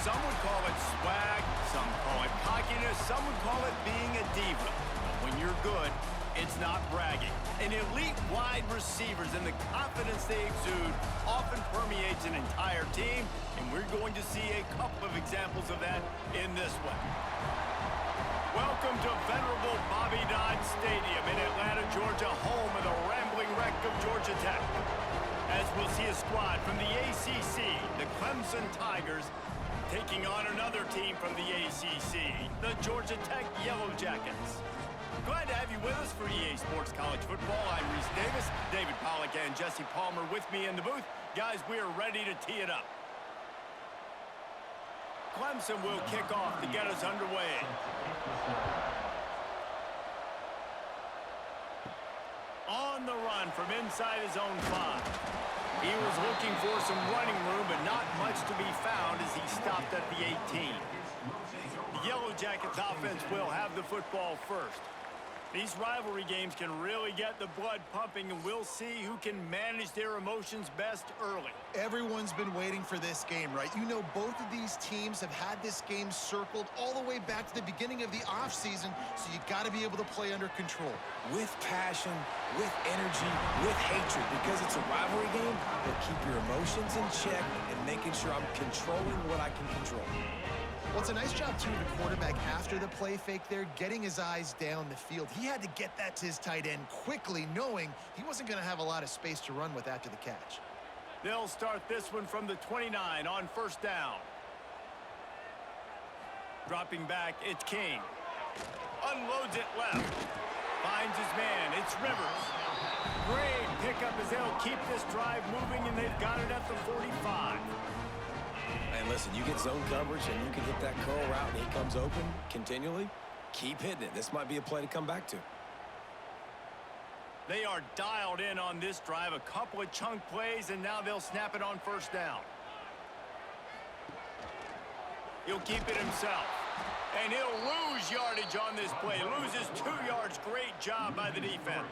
Some would call it swag, some call it cockiness, some would call it being a diva. But when you're good, it's not bragging. An elite wide receivers and the confidence they exude often permeates an entire team, and we're going to see a couple of examples of that in this one. Welcome to venerable Bobby Dodd Stadium in Atlanta, Georgia, home of the rambling wreck of Georgia Tech. As we'll see a squad from the ACC, the Clemson Tigers, taking on another team from the ACC, the Georgia Tech Yellow Jackets. Glad to have you with us for EA Sports College Football. I'm Reese Davis, David Pollack and Jesse Palmer with me in the booth. Guys, we are ready to tee it up. Clemson will kick off to get us underway. On the run from inside his own 5. He was looking for some running room, but not much to be found as he stopped at the 18. The Yellow Jackets offense will have the football first. These rivalry games can really get the blood pumping, and we'll see who can manage their emotions best early. Everyone's been waiting for this game, right? You know, both of these teams have had this game circled all the way back to the beginning of the offseason, so you got to be able to play under control. With passion, with energy, with hatred, because it's a rivalry game, but keep your emotions in check and making sure I'm controlling what I can control. Well, it's a nice job, too, of the quarterback after the play fake there, getting his eyes down the field. He had to get that to his tight end quickly, knowing he wasn't going to have a lot of space to run with after the catch. They'll start this one from the 29 on first down. Dropping back, it's King. Unloads it left. Finds his man, it's Rivers. Great pickup as they'll keep this drive moving, and they've got it at the 45. And listen, you get zone coverage and you can hit that curl route and he comes open continually. Keep hitting it. This might be a play to come back to. They are dialed in on this drive. A couple of chunk plays, and now they'll snap it on first down. He'll keep it himself. And he'll lose yardage on this play. Loses 2 yards. Great job by the defense.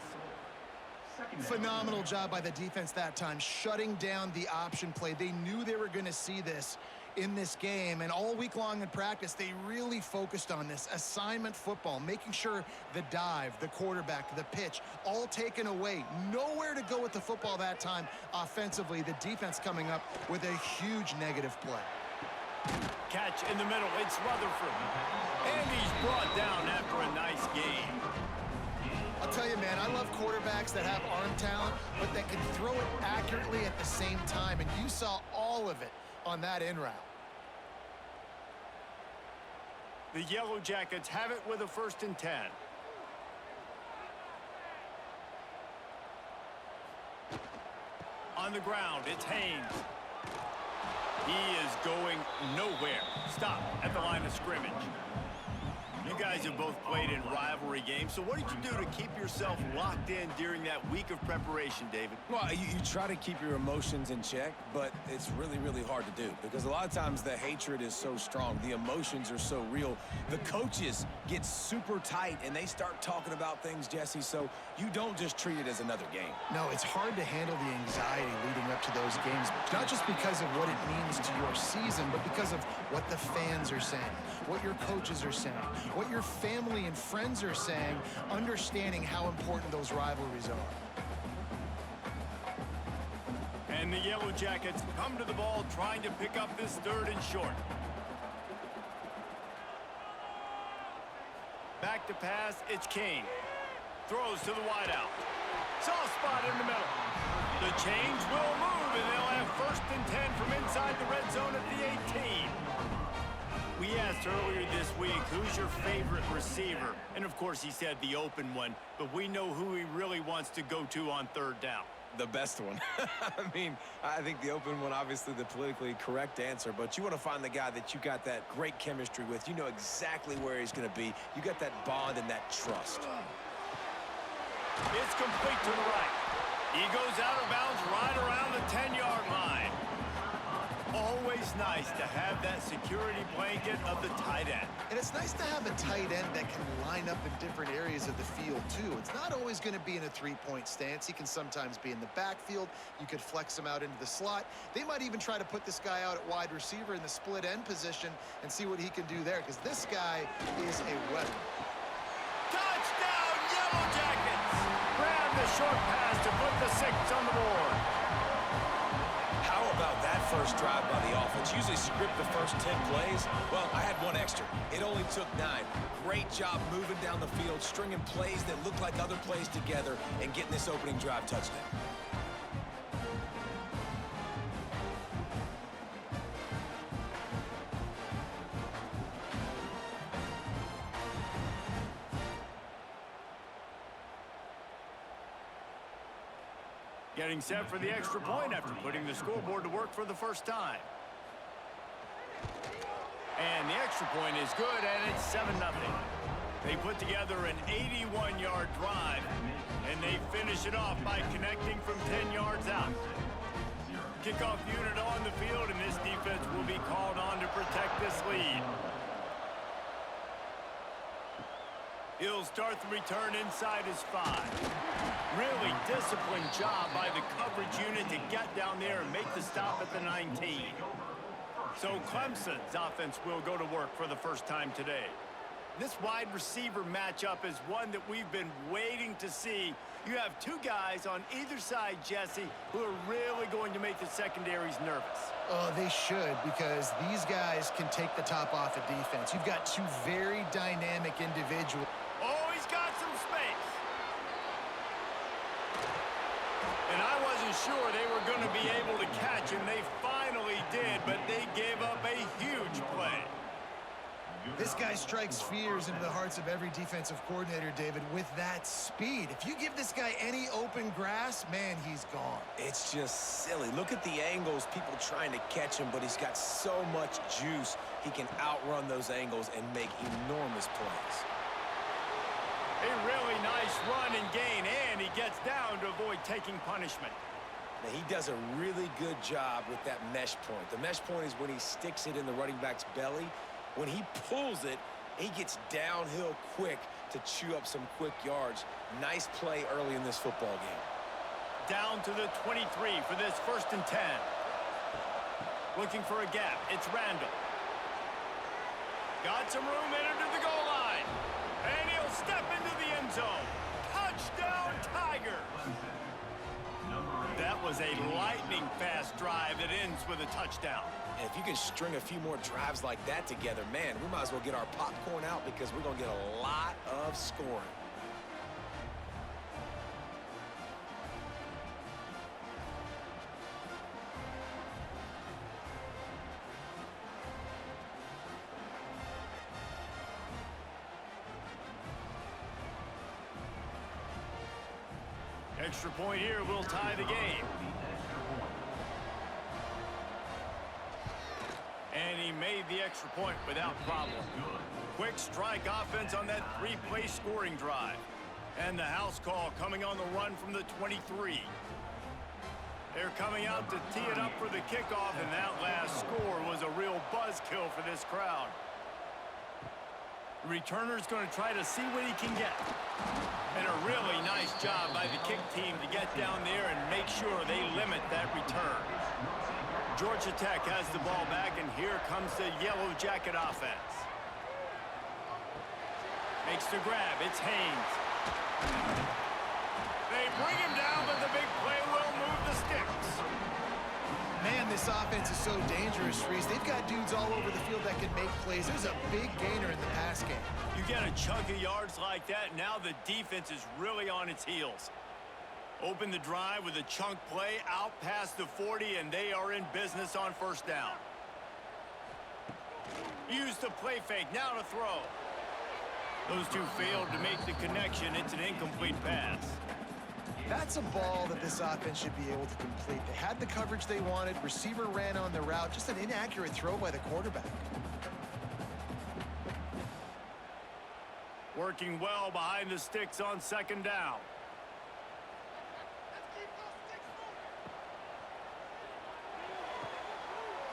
Phenomenal job by the defense that time, shutting down the option play. They knew they were going to see this in this game, and all week long in practice, they really focused on this assignment football, making sure the dive, the quarterback, the pitch, all taken away. Nowhere to go with the football that time offensively. The defense coming up with a huge negative play. Catch in the middle. It's Rutherford. And he's brought down after a nice game. I'll tell you, man, I love quarterbacks that have arm talent, but that can throw it accurately at the same time, and you saw all of it on that in route. The Yellow Jackets have it with a 1st and 10. On the ground, it's Haynes. He is going nowhere. Stop at the line of scrimmage. You guys have both played in rivalry games, so what did you do to keep yourself locked in during that week of preparation, David? Well, you try to keep your emotions in check, but it's really, really hard to do because a lot of times the hatred is so strong. The emotions are so real. The coaches get super tight, and they start talking about things, Jesse, so you don't just treat it as another game. No, it's hard to handle the anxiety leading up to those games, not just because of what it means to your season, but because of what the fans are saying, what your coaches are saying, what your family and friends are saying, understanding how important those rivalries are. And the Yellow Jackets come to the ball trying to pick up this 3rd and short. Back to pass, it's King. Throws to the wideout. Soft spot in the middle. The chains will move, and they'll have 1st and 10 from inside the red zone at the 18. We asked earlier this week, who's your favorite receiver? And, of course, he said the open one, but we know who he really wants to go to on 3rd down. The best one. I mean, I think the open one, obviously the politically correct answer, but you want to find the guy that you got that great chemistry with. You know exactly where he's going to be. You got that bond and that trust. It's complete to the right. He goes out of bounds right around the 10-yard line. Always always nice to have that security blanket of the tight end. And it's nice to have a tight end that can line up in different areas of the field, too. It's not always going to be in a three-point stance. He can sometimes be in the backfield. You could flex him out into the slot. They might even try to put this guy out at wide receiver in the split end position and see what he can do there, because this guy is a weapon. Touchdown, Yellow Jackets! Grab the short pass to put the 6 on the board. How about that first drive by the offense? Usually script the first 10 plays. Well, I had one extra. It only took 9. Great job moving down the field, stringing plays that look like other plays together, and getting this opening drive touchdown. Getting set for the extra point after putting the scoreboard to work for the first time. And the extra point is good, and it's 7-0. They put together an 81-yard drive, and they finish it off by connecting from 10 yards out. Kickoff unit on the field, and this defense will be called on to protect this lead. He'll start the return inside his 5. Really disciplined job by the coverage unit to get down there and make the stop at the 19. So Clemson's offense will go to work for the first time today. This wide receiver matchup is one that we've been waiting to see. You have 2 guys on either side, Jesse, who are really going to make the secondaries nervous. Oh, they should, because these guys can take the top off of defense. You've got 2 very dynamic individuals. Oh, he's got some space. And I wasn't sure they were going to be able to catch him. They finally did, but they gave up a huge play. This guy strikes fears into the hearts of every defensive coordinator, David, with that speed. If you give this guy any open grass, man, he's gone. It's just silly. Look at the angles, people trying to catch him, but he's got so much juice. He can outrun those angles and make enormous plays. A really nice run and gain, and he gets down to avoid taking punishment. Now, he does a really good job with that mesh point. The mesh point is when he sticks it in the running back's belly. When he pulls it, he gets downhill quick to chew up some quick yards. Nice play early in this football game. Down to the 23 for this 1st and 10. Looking for a gap. It's Randall. Got some room in under the goal line. And he'll step into the end zone. Touchdown, Tigers! That was a lightning-fast drive that ends with a touchdown. And if you can string a few more drives like that together, man, we might as well get our popcorn out because we're going to get a lot of scoring. Extra point here will tie the game. And he made the extra point without problem. Quick strike offense on that 3-play scoring drive. And the house call coming on the run from the 23. They're coming out to tee it up for the kickoff, and that last score was a real buzzkill for this crowd. The returner's going to try to see what he can get. And a really nice job by the kick team to get down there and make sure they limit that return. Georgia Tech has the ball back, and here comes the Yellow Jacket offense. Makes the grab. It's Haynes. They bring him down, but the big play will move the sticks. Man, this offense is so dangerous, Reese. They've got dudes all over the field that can make plays. There's a big gainer in the pass game. You get a chunk of yards like that, now the defense is really on its heels. Open the drive with a chunk play out past the 40, and they are in business on 1st down. Use the play fake, now to throw. Those 2 failed to make the connection. It's an incomplete pass. That's a ball that this offense should be able to complete. They had the coverage they wanted. Receiver ran on the route. Just an inaccurate throw by the quarterback. Working well behind the sticks on 2nd down.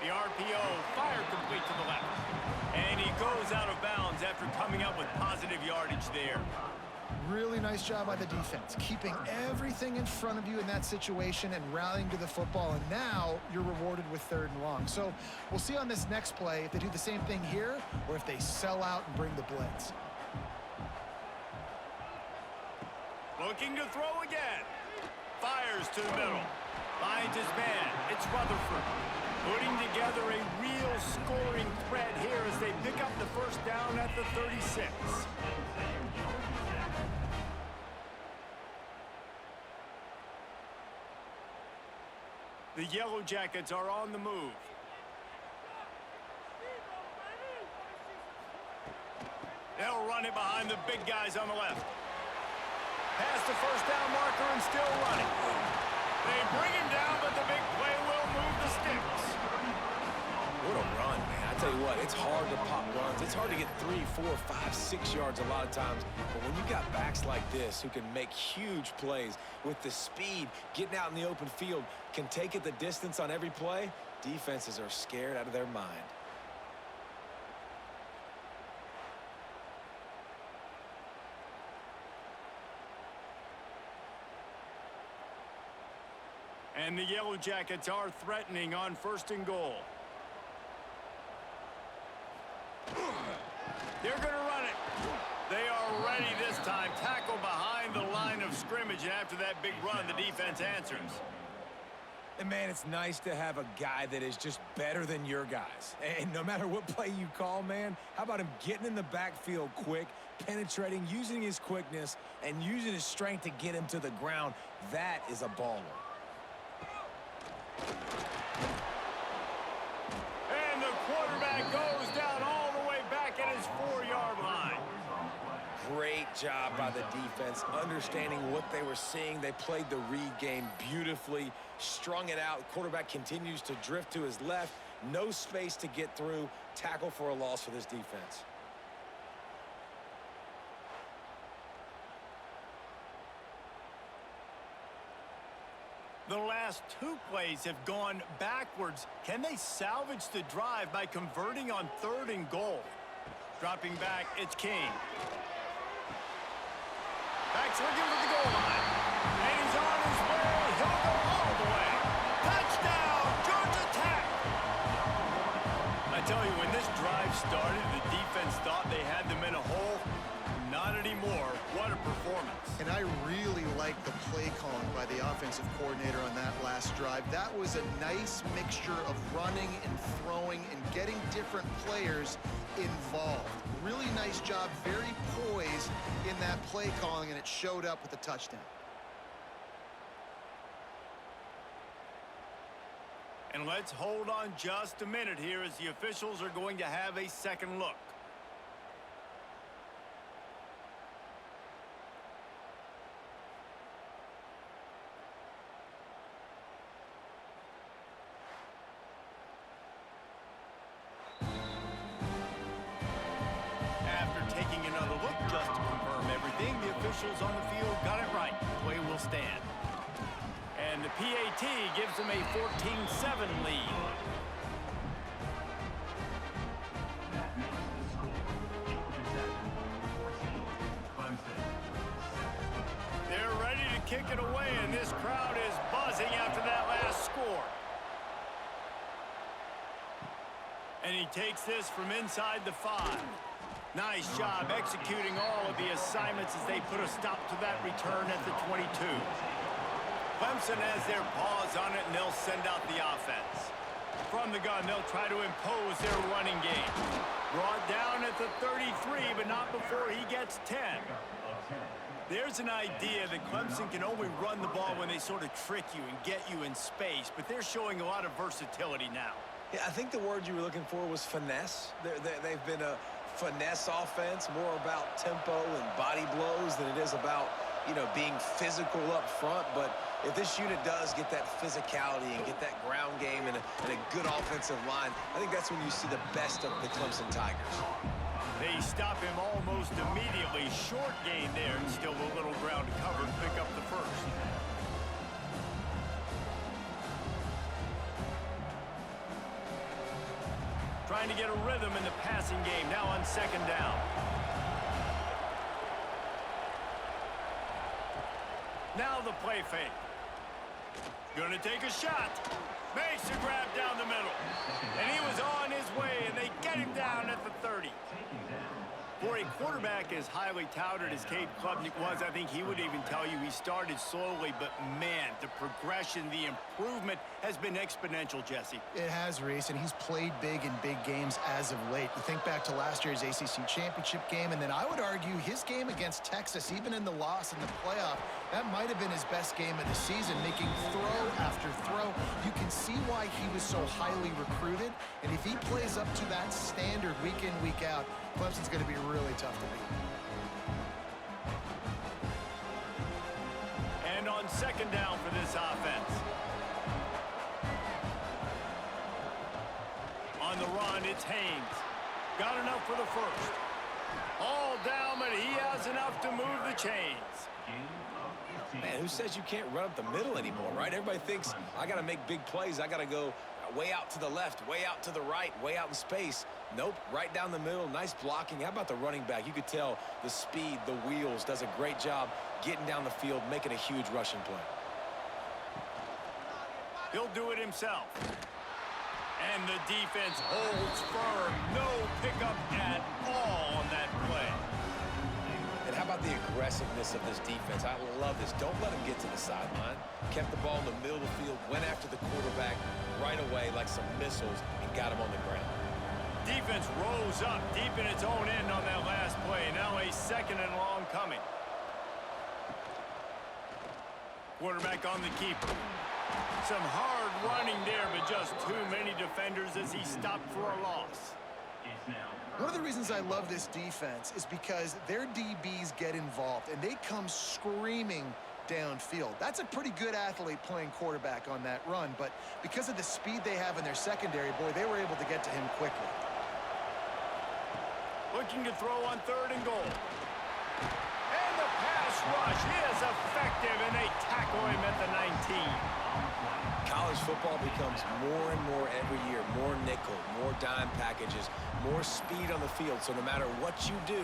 The RPO fired complete to the left. And he goes out of bounds after coming up with positive yardage there. Really nice job by the defense, keeping everything in front of you in that situation and rallying to the football. And now you're rewarded with 3rd and long. So we'll see on this next play if they do the same thing here or if they sell out and bring the blitz. Looking to throw again. Fires to the middle. Finds his man. It's Rutherford. Putting together a real scoring threat here as they pick up the first down at the 36. The Yellow Jackets are on the move. They'll run it behind the big guys on the left. Past the first down marker and still running. They bring him down, but the big play will move the sticks. What a run, man. I tell you what, it's hard to pop runs. It's hard to get 3, 4, 5, 6 yards a lot of times. But when you got backs like this who can make huge plays with the speed, getting out in the open field, can take it the distance on every play, defenses are scared out of their mind. And the Yellow Jackets are threatening on 1st and goal. They're going to run it. They are ready this time. Tackle behind the line of scrimmage, and after that big run, the defense answers. And, man, it's nice to have a guy that is just better than your guys. And no matter what play you call, man, how about him getting in the backfield quick, penetrating, using his quickness, and using his strength to get him to the ground? That is a baller. And the quarterback goes down all the way back at his 4-yard line. Great job by the defense, understanding what they were seeing. They played the read game beautifully, strung it out. Quarterback continues to drift to his left. No space to get through. Tackle for a loss for this defense. The last 2 plays have gone backwards. Can they salvage the drive by converting on 3rd and goal? Dropping back, it's King. Back's looking for the goal line. And he's on his way. He'll go all the way. Touchdown, Georgia Tech. I tell you, when this drive started, the defense thought they had them in a hole. Not anymore. What a performance. And I really like the play calling by the offensive coordinator on that last drive. That was a nice mixture of running and throwing and getting different players involved. Really nice job, very poised in that play calling, and it showed up with a touchdown. And let's hold on just a minute here as the officials are going to have a second look. Officials on the field got it right. Play will stand. And the PAT gives them a 14-7 lead. They're ready to kick it away, and this crowd is buzzing after that last score. And he takes this from inside the 5. Nice job executing all of the assignments as they put a stop to that return at the 22. Clemson has their paws on it, and they'll send out the offense. From the gun, they'll try to impose their running game. Brought down at the 33, but not before he gets 10. There's an idea that Clemson can only run the ball when they sort of trick you and get you in space, but they're showing a lot of versatility now. Yeah, I think the word you were looking for was finesse. They've been a finesse offense, more about tempo and body blows than it is about, being physical up front. But if this unit does get that physicality and get that ground game and a good offensive line, I think that's when you see the best of the Clemson Tigers. They stop him almost immediately. Short gain there, and still a little ground to cover to pick up the first. trying to get a rhythm in the passing game now on second down. Now the play fake. Gonna take a shot. Makes a grab down the middle. And he was on his way, and they get him down at the 30. For a quarterback as highly touted as Cade Klubnik was, I think he would even tell you he started slowly, but man, the progression, the improvement has been exponential, Jesse. It has, Reese, and he's played big in big games as of late. You think back to last year's ACC championship game, and then I would argue his game against Texas, even in the loss in the playoff, that might have been his best game of the season, making throw after throw. You can see why he was so highly recruited, and if he plays up to that standard week in, week out, Clemson's going to be really tough to beat. And on second down for this offense. On the run, it's Haynes. Got enough for the first. All down, but he has enough to move the chains. Man, who says you can't run up the middle anymore, right? Everybody thinks I got to make big plays. I got to go way out to the left, way out to the right, way out in space. Nope, right down the middle. Nice blocking. How about the running back? You could tell the speed, the wheels, does a great job getting down the field, making a huge rushing play. He'll do it himself. And the defense holds firm. No pickup at all on that play. And how about the aggressiveness of this defense? I love this. Don't let him get to the sideline. Kept the ball in the middle of the field, went after the quarterback right away like some missiles and got him on the ground. Defense rose up deep in its own end on that last play. Now a second and long coming. Quarterback on the keeper. Some hard running there, but just too many defenders as he stopped for a loss. One of the reasons I love this defense is because their DBs get involved, and they come screaming downfield. That's a pretty good athlete playing quarterback on that run, but because of the speed they have in their secondary, boy, they were able to get to him quickly. Looking to throw on third and goal. And the pass rush is effective, and they tackle him at the 19. College football becomes more and more every year, more nickel, more dime packages, more speed on the field. So no matter what you do,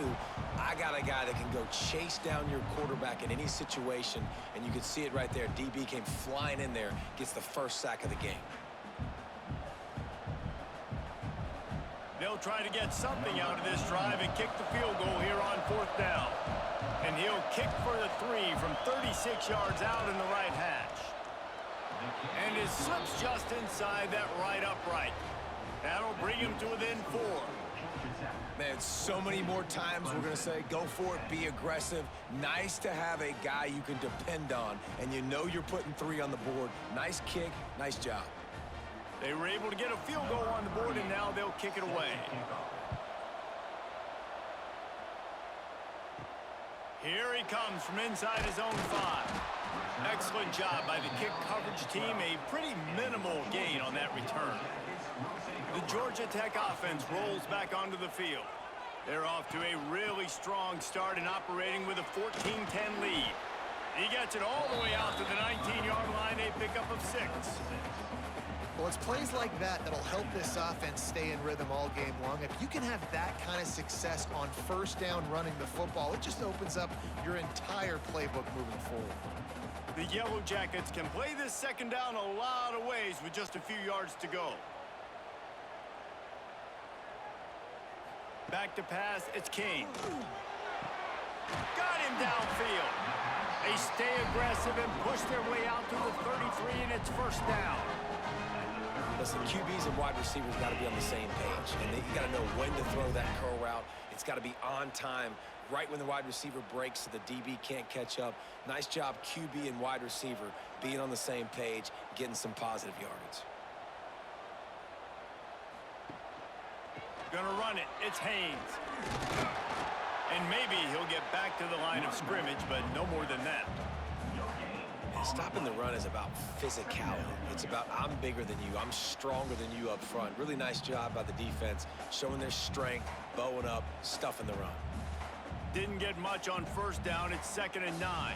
I got a guy that can go chase down your quarterback in any situation, and you can see it right there. DB came flying in there, gets the first sack of the game. They'll try to get something out of this drive and kick the field goal here on fourth down. And he'll kick for the 3 from 36 yards out in the right hash. And it slips just inside that right upright. That'll bring him to within 4. Man, so many more times we're going to say, go for it, be aggressive. Nice to have a guy you can depend on, and you know you're putting 3 on the board. Nice kick, nice job. They were able to get a field goal on the board, and now they'll kick it away. Here he comes from inside his own 5. Excellent job by the kick coverage team. A pretty minimal gain on that return. The Georgia Tech offense rolls back onto the field. They're off to a really strong start and operating with a 14-10 lead. He gets it all the way out to the 19-yard line, a pickup of 6. Well, it's plays like that that'll help this offense stay in rhythm all game long. If you can have that kind of success on first down running the football, it just opens up your entire playbook moving forward. The Yellow Jackets can play this second down a lot of ways with just a few yards to go. Back to pass, it's King. Got him downfield. They stay aggressive and push their way out to the 33, and it's first down. Listen, QBs and wide receivers got to be on the same page, and you got to know when to throw that curl route. It's got to be on time, right when the wide receiver breaks so the DB can't catch up. Nice job, QB and wide receiver, being on the same page, getting some positive yardage. Gonna run it. It's Haynes. And maybe he'll get back to the line of scrimmage, but no more than that. Stopping the run is about physicality. It's about I'm bigger than you. I'm stronger than you up front. Really nice job by the defense, showing their strength, bowing up, stuffing the run. Didn't get much on first down. It's 2nd and 9.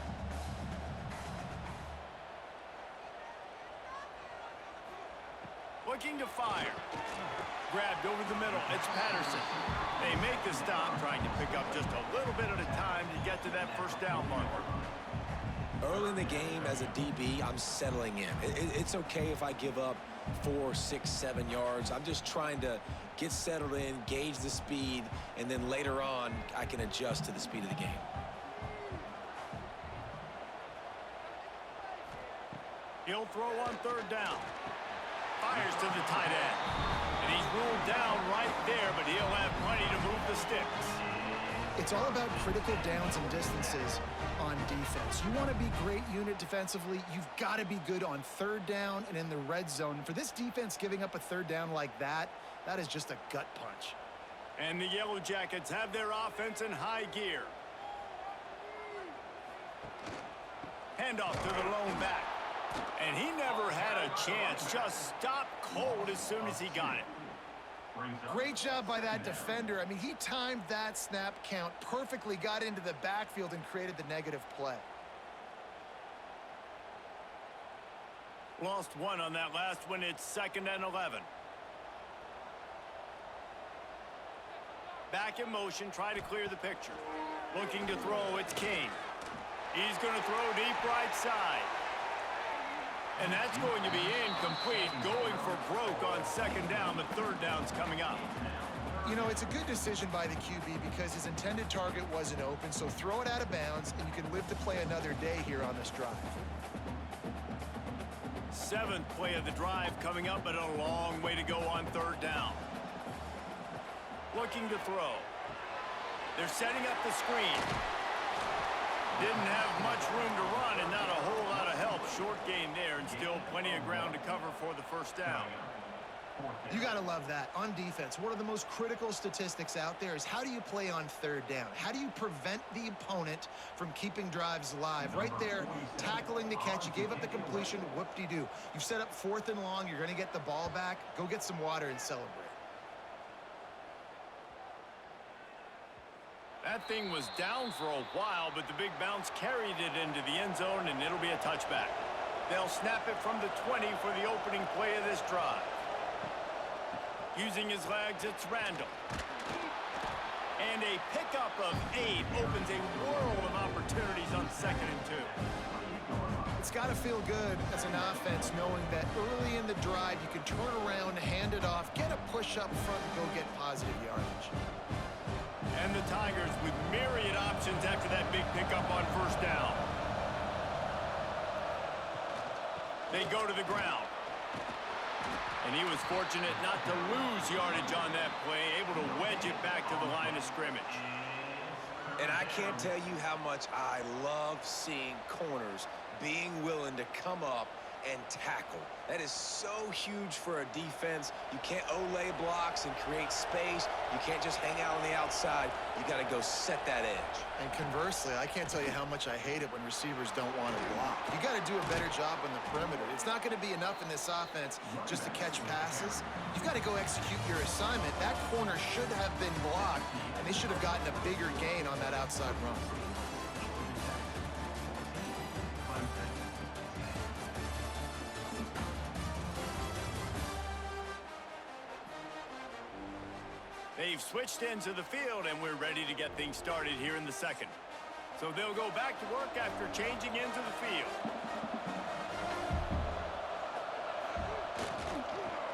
looking to fire. Grabbed over the middle. It's Patterson. They make the stop, trying to pick up just a little bit at a time to get to that first down marker. Early in the game as a DB, I'm settling in. It's okay if I give up 4, 6, 7 yards. I'm just trying to get settled in, gauge the speed, and then later on, I can adjust to the speed of the game. He'll throw on third down. Fires to the tight end. And he's ruled down right there, but he'll have plenty to move the sticks. It's all about critical downs and distances on defense. You want to be great unit defensively, you've got to be good on third down and in the red zone. And for this defense giving up a third down like that, that is just a gut punch. And the Yellow Jackets have their offense in high gear. Handoff to the lone back. And he never had a chance. Just stopped cold as soon as he got it. Great job by that defender. I mean, he timed that snap count perfectly, got into the backfield and created the negative play. Lost one on that last one. It's 2nd and 11. Back in motion, try to clear the picture. Looking to throw, it's King. He's going to throw deep right side. And that's going to be incomplete, going for broke on 2nd down, but 3rd down's coming up. You know, it's a good decision by the QB because his intended target wasn't open, so throw it out of bounds, and you can live to play another day here on this drive. 7th play of the drive coming up, but a long way to go on 3rd down. Looking to throw. They're setting up the screen. Didn't have much room to run and not a whole lot of help. Short gain there and still plenty of ground to cover for the 1st down. You got to love that. On defense, one of the most critical statistics out there is how do you play on 3rd down? How do you prevent the opponent from keeping drives alive? Right there, tackling the catch. You gave up the completion. Whoop-de-doo. You've set up 4th and long. You're going to get the ball back. Go get some water and celebrate. That thing was down for a while, but the big bounce carried it into the end zone, and it'll be a touchback. They'll snap it from the 20 for the opening play of this drive. Using his legs, it's Randall. And a pickup of 8 opens a world of opportunities on 2nd and 2. It's got to feel good as an offense knowing that early in the drive you can turn around, hand it off, get a push up front, and go get positive yardage. And the Tigers with myriad options after that big pickup on 1st down. They go to the ground. And he was fortunate not to lose yardage on that play, able to wedge it back to the line of scrimmage. And I can't tell you how much I love seeing corners being willing to come up and tackle. That is so huge for a defense. You can't olay blocks and create space. You can't just hang out on the outside. You got to go set that edge. And conversely, I can't tell you how much I hate it when receivers don't want to block. You got to do a better job on the perimeter. It's not going to be enough in this offense just to catch passes. You've got to go execute your assignment. That corner should have been blocked, and they should have gotten a bigger gain on that outside run. They've switched into the field, and we're ready to get things started here in the 2nd. So they'll go back to work after changing into the field.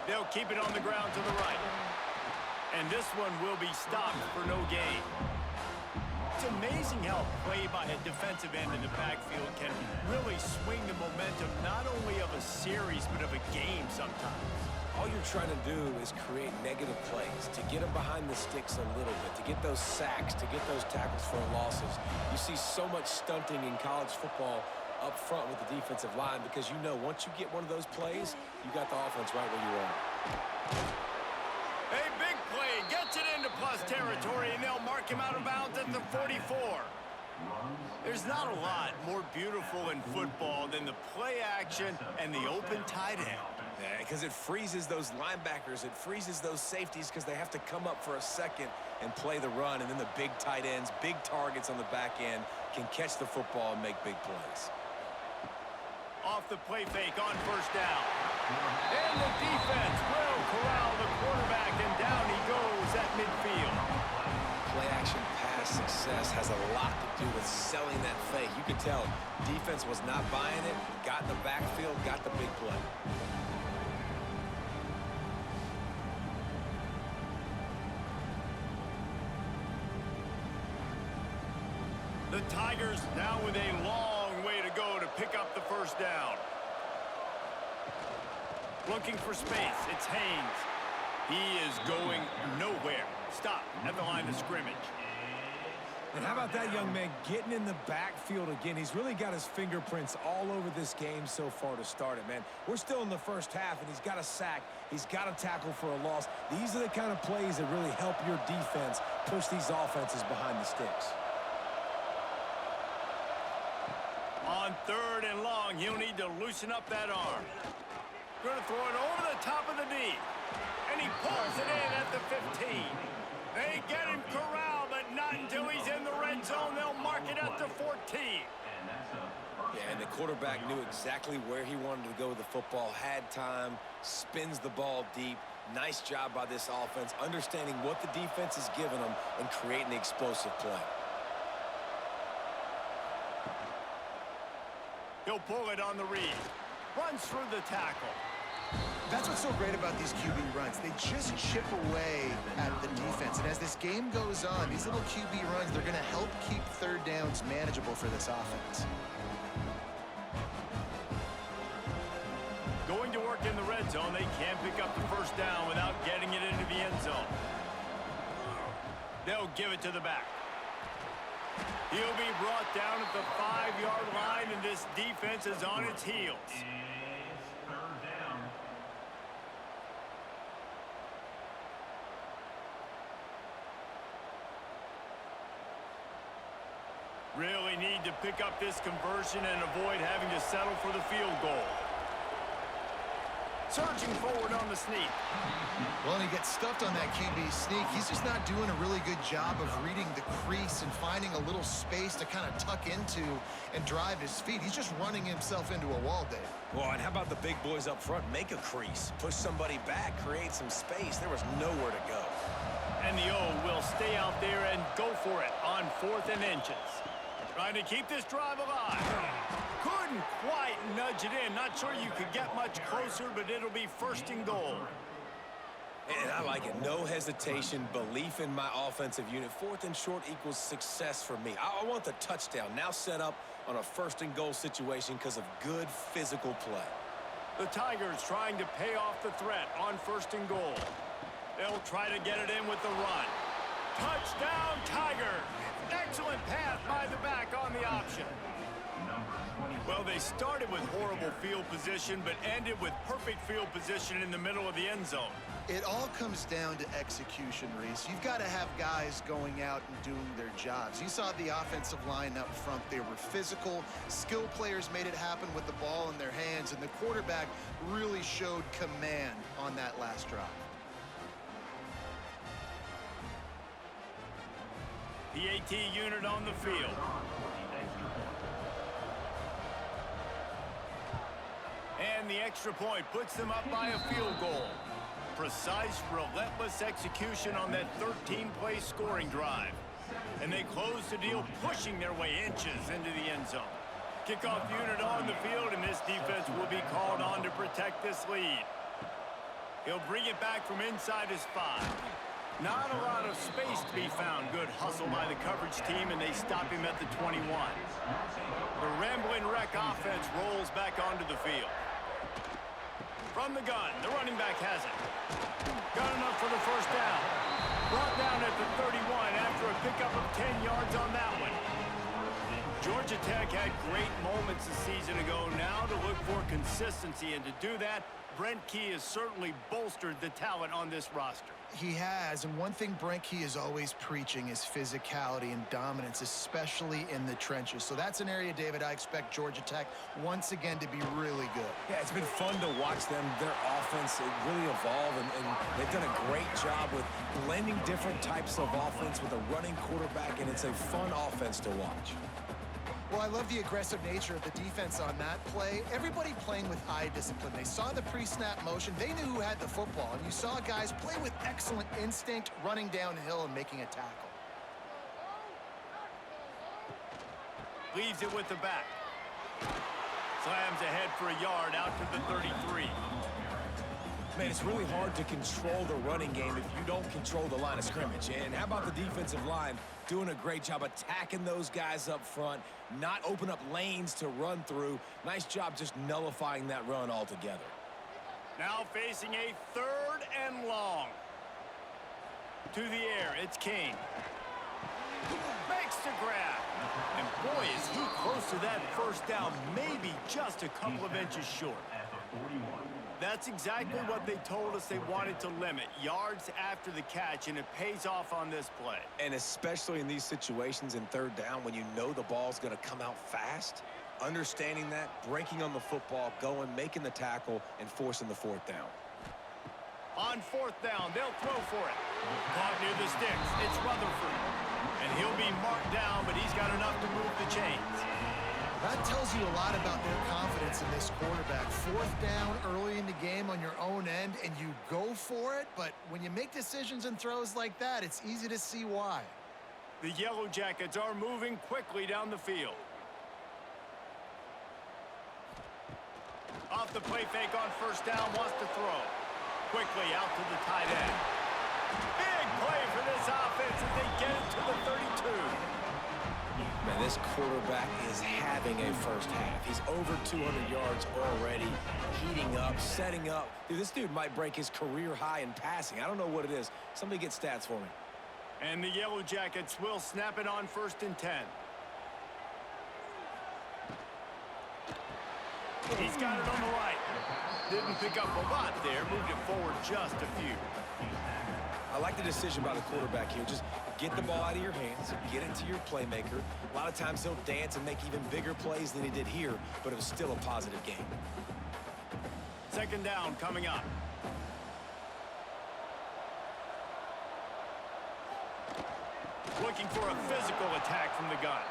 They'll keep it on the ground to the right. And this one will be stopped for no gain. It's amazing how play by a defensive end in the backfield can really swing the momentum not only of a series but of a game sometimes. All you're trying to do is create negative plays, to get them behind the sticks a little bit, to get those sacks, to get those tackles for losses. You see so much stunting in college football up front with the defensive line because you know once you get one of those plays, you got the offense right where you want. A big play gets it into plus territory, and they'll mark him out of bounds at the 44. There's not a lot more beautiful in football than the play action and the open tight end. Yeah, because it freezes those linebackers. It freezes those safeties because they have to come up for a second and play the run. And then the big tight ends, big targets on the back end can catch the football and make big plays. Off the play fake on 1st down. And the defense will corral the quarterback, and down he goes at midfield. Play-action pass success has a lot to do with selling that fake. You could tell defense was not buying it, got in the backfield, got the big play. The Tigers now with a long way to go to pick up the first down. Looking for space, it's Haynes. He is going nowhere. Stop at the line of scrimmage. And how about that young man getting in the backfield again? He's really got his fingerprints all over this game so far to start it, man. We're still in the first half, and he's got a sack. He's got a tackle for a loss. These are the kind of plays that really help your defense push these offenses behind the sticks. On 3rd and long, he'll need to loosen up that arm. Going to throw it over the top of the knee. And he pulls it in at the 15. They get him corralled, but not until he's in the red zone. They'll mark it at the 14. Yeah, and the quarterback knew exactly where he wanted to go with the football, had time, spins the ball deep. Nice job by this offense, understanding what the defense is giving them and creating the explosive play. He'll pull it on the read. Runs through the tackle. That's what's so great about these QB runs. They just chip away at the defense. And as this game goes on, these little QB runs, they're going to help keep 3rd downs manageable for this offense. Going to work in the red zone. They can't pick up the first down without getting it into the end zone. They'll give it to the back. He'll be brought down at the 5-yard line, and this defense is on its heels. Really need to pick up this conversion and avoid having to settle for the field goal. Surging forward on the sneak. Well, and he gets stuffed on that QB sneak. He's just not doing a really good job of reading the crease and finding a little space to kind of tuck into and drive his feet. He's just running himself into a wall, Dave. Well, and how about the big boys up front? Make a crease, push somebody back, create some space. There was nowhere to go. And the O will stay out there and go for it on 4th and inches. Trying to keep this drive alive. Couldn't quite nudge it in. Not sure you could get much closer, but it'll be 1st and goal. And I like it. No hesitation, belief in my offensive unit. 4th and short equals success for me. I want the touchdown now set up on a 1st and goal situation because of good physical play. The Tigers trying to pay off the threat on 1st and goal. They'll try to get it in with the run. Touchdown, Tigers! Excellent pass by the back on the option. Well, they started with horrible field position, but ended with perfect field position in the middle of the end zone. It all comes down to execution, Reese. You've got to have guys going out and doing their jobs. You saw the offensive line up front. They were physical. Skill players made it happen with the ball in their hands, and the quarterback really showed command on that last drive. PAT unit on the field. And the extra point puts them up by a field goal. Precise, relentless execution on that 13-play scoring drive. And they close the deal, pushing their way inches into the end zone. Kickoff unit on the field, and this defense will be called on to protect this lead. He'll bring it back from inside his 5. Not a lot of space to be found. Good hustle by the coverage team, and they stop him at the 21. The rambling wreck offense rolls back onto the field. From the gun, the running back has it. Got enough for the first down. Brought down at the 31 after a pickup of 10 yards on that one. Georgia Tech had great moments a season ago. Now to look for consistency, and to do that, Brent Key has certainly bolstered the talent on this roster. He has, and one thing Brent Key is always preaching is physicality and dominance, especially in the trenches. So that's an area, David, I expect Georgia Tech once again to be really good. Yeah, it's been fun to watch them, their offense, it really evolve, and they've done a great job with blending different types of offense with a running quarterback, and it's a fun offense to watch. Well, I love the aggressive nature of the defense on that play. Everybody playing with eye discipline. They saw the pre-snap motion. They knew who had the football. And you saw guys play with excellent instinct, running downhill and making a tackle. Leaves it with the back. Slams ahead for a yard out to the 33. Man, it's really hard to control the running game if you don't control the line of scrimmage. And how about the defensive line doing a great job attacking those guys up front, not open up lanes to run through. Nice job just nullifying that run altogether. Now facing a 3rd and long. To the air, it's King. Makes the grab. And boy, is he close to that first down, maybe just a couple of inches short. That's exactly what they told us they wanted to limit, yards after the catch, and it pays off on this play. And especially in these situations in 3rd down when you know the ball's going to come out fast, understanding that, breaking on the football, going, making the tackle, and forcing the 4th down. On 4th down, they'll throw for it. Caught near the sticks. It's Rutherford. And he'll be marked down, but he's got enough to move the chains. That tells you a lot about their confidence in this quarterback. 4th down early in the game on your own end, and you go for it. But when you make decisions and throws like that, it's easy to see why. The Yellow Jackets are moving quickly down the field. Off the play fake on 1st down, wants to throw. Quickly out to the tight end. Big play for this offense as they get it to the 32. Man, this quarterback is having a first half. He's over 200 yards already, heating up, setting up. Dude, this dude might break his career high in passing. I don't know what it is. Somebody get stats for me. And the Yellow Jackets will snap it on 1st and 10. He's got it on the right. Didn't pick up a lot there. Moved it forward just a few. I like the decision by the quarterback here. Just get the ball out of your hands, get it to your playmaker. A lot of times he'll dance and make even bigger plays than he did here, but it was still a positive game. 2nd down coming up. Looking for a physical attack from the gun.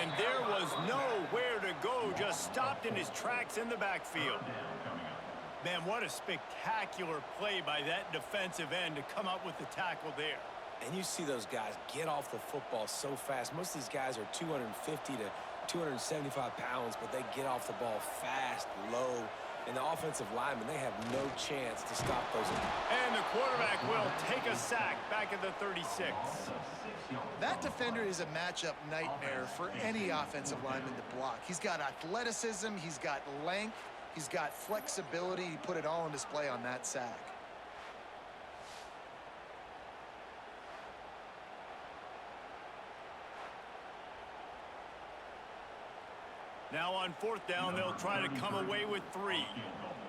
And there was nowhere to go, just stopped in his tracks in the backfield. Man, what a spectacular play by that defensive end to come up with the tackle there. And you see those guys get off the football so fast. Most of these guys are 250 to 275 pounds, but they get off the ball fast, low. And the offensive linemen, they have no chance to stop those. And the quarterback will take a sack back at the 36. That defender is a matchup nightmare for any offensive lineman to block. He's got athleticism, he's got length, he's got flexibility. He put it all on display on that sack. Now on 4th down, they'll try to come away with 3.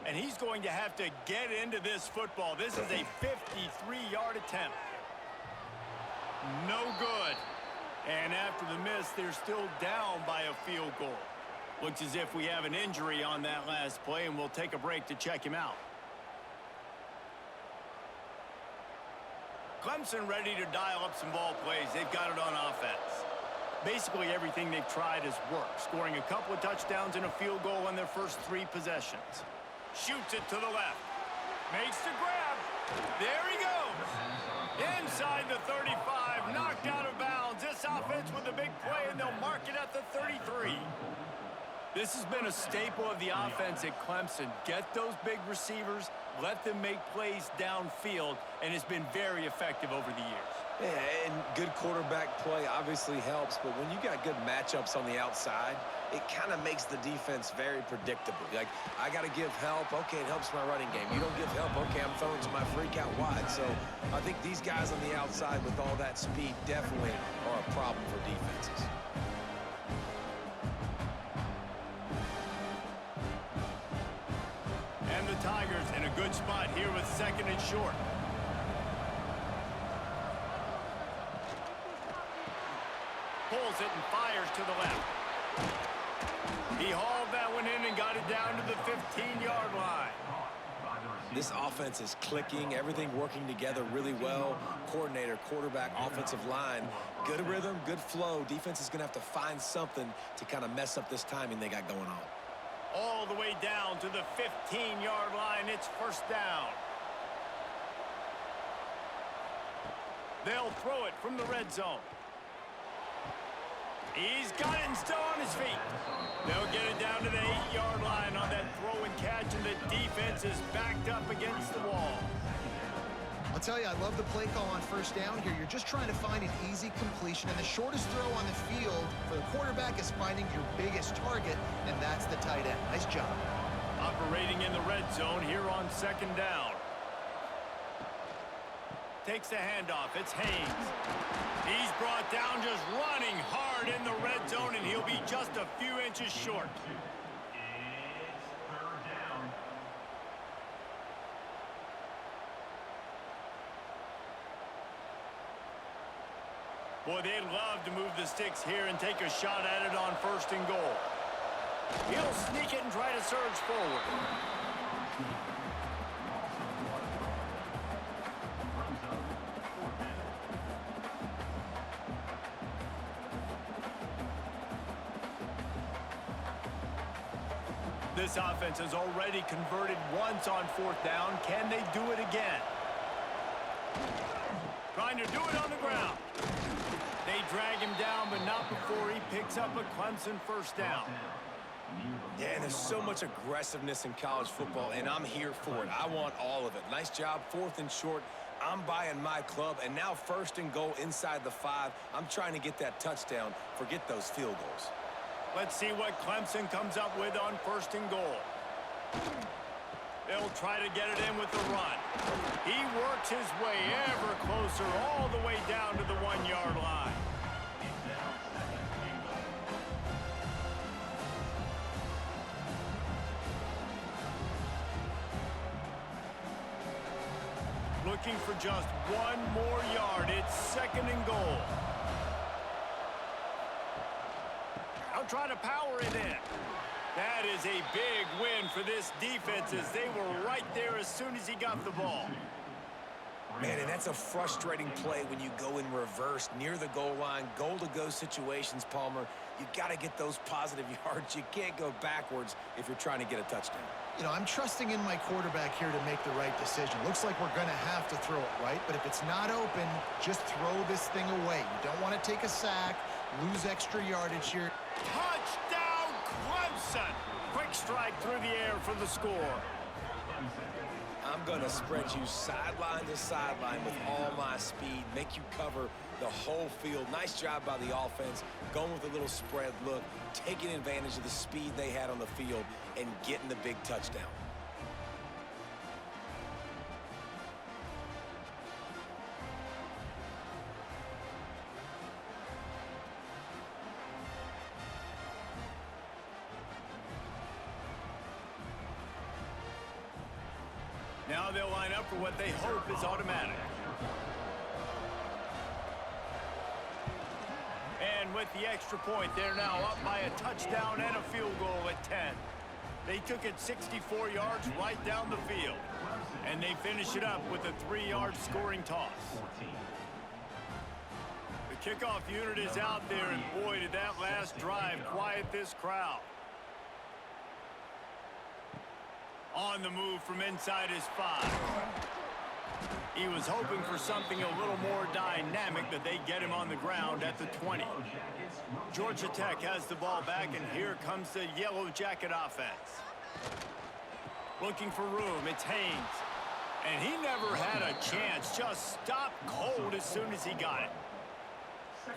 And he's going to have to get into this football. This is a 53-yard attempt. No good. And after the miss, they're still down by a field goal. Looks as if we have an injury on that last play, and we'll take a break to check him out. Clemson ready to dial up some ball plays. They've got it on offense. Basically everything they've tried has worked, scoring a couple of touchdowns and a field goal on their first 3 possessions. Shoots it to the left. Makes the grab. There he goes. Inside the 35, knocked out of bounds. This offense with a big play, and they'll mark it at the 33. This has been a staple of the offense at Clemson. Get those big receivers, let them make plays downfield, and it's been very effective over the years. Yeah, and good quarterback play obviously helps, but when you got good matchups on the outside, it kind of makes the defense very predictable. Like, I got to give help. Okay, it helps my running game. You don't give help. Okay, I'm throwing to my freak out wide. So I think these guys on the outside with all that speed definitely are a problem for defenses. And the Tigers in a good spot here with 2nd and short. Pulls it and fires to the left. He hauled that one in and got it down to the 15-yard line. This offense is clicking, everything working together really well. Coordinator, quarterback, offensive line, good rhythm, good flow. Defense is going to have to find something to kind of mess up this timing they got going on. All the way down to the 15-yard line. It's first down. They'll throw it from the red zone. He's got it and still on his feet. They'll get it down to the 8-yard line on that throw and catch, and the defense is backed up against the wall. I'll tell you, I love the play call on first down here. You're just trying to find an easy completion, and the shortest throw on the field for the quarterback is finding your biggest target, and that's the tight end. Nice job. Operating in the red zone here on second down. Takes the handoff. It's Haynes. He's brought down just running hard in the red zone, and he'll be just a few inches short. Boy, they'd love to move the sticks here and take a shot at it on first and goal. He'll sneak it and try to surge forward. This offense has already converted once on fourth down. Can they do it again? Trying to do it on the ground. They drag him down, but not before he picks up a Clemson first down. Yeah, and there's so much aggressiveness in college football, and I'm here for it. I want all of it. Nice job, fourth and short. I'm buying my club, and now first and goal inside the 5. I'm trying to get that touchdown. Forget those field goals. Let's see what Clemson comes up with on first and goal. They'll try to get it in with the run. He works his way ever closer all the way down to the 1-yard line. Looking for just one more yard. It's second and goal. I'll try to power it in. That is a big win for this defense as they were right there as soon as he got the ball. Man, and that's a frustrating play when you go in reverse near the goal line, goal-to-go situations, Palmer. You got to get those positive yards. You can't go backwards if you're trying to get a touchdown. You know, I'm trusting in my quarterback here to make the right decision. Looks like we're going to have to throw it, right? But if it's not open, just throw this thing away. You don't want to take a sack, lose extra yardage here. Touchdown, Clemson! Quick strike through the air for the score. I'm going to spread you sideline to sideline with all my speed, make you cover the whole field. Nice job by the offense, going with a little spread look, taking advantage of the speed they had on the field, and getting the big touchdown. Now they'll line up for what they hope is automatic. And with the extra point, they're now up by a touchdown and a field goal at 10. They took it 64 yards right down the field. And they finish it up with a 3-yard scoring toss. The kickoff unit is out there, and boy, did that last drive quiet this crowd. On the move from inside his 5. He was hoping for something a little more dynamic, but they get him on the ground at the 20. Georgia Tech has the ball back, and here comes the Yellow Jacket offense. Looking for room, it's Haynes. And he never had a chance, just stopped cold as soon as he got it.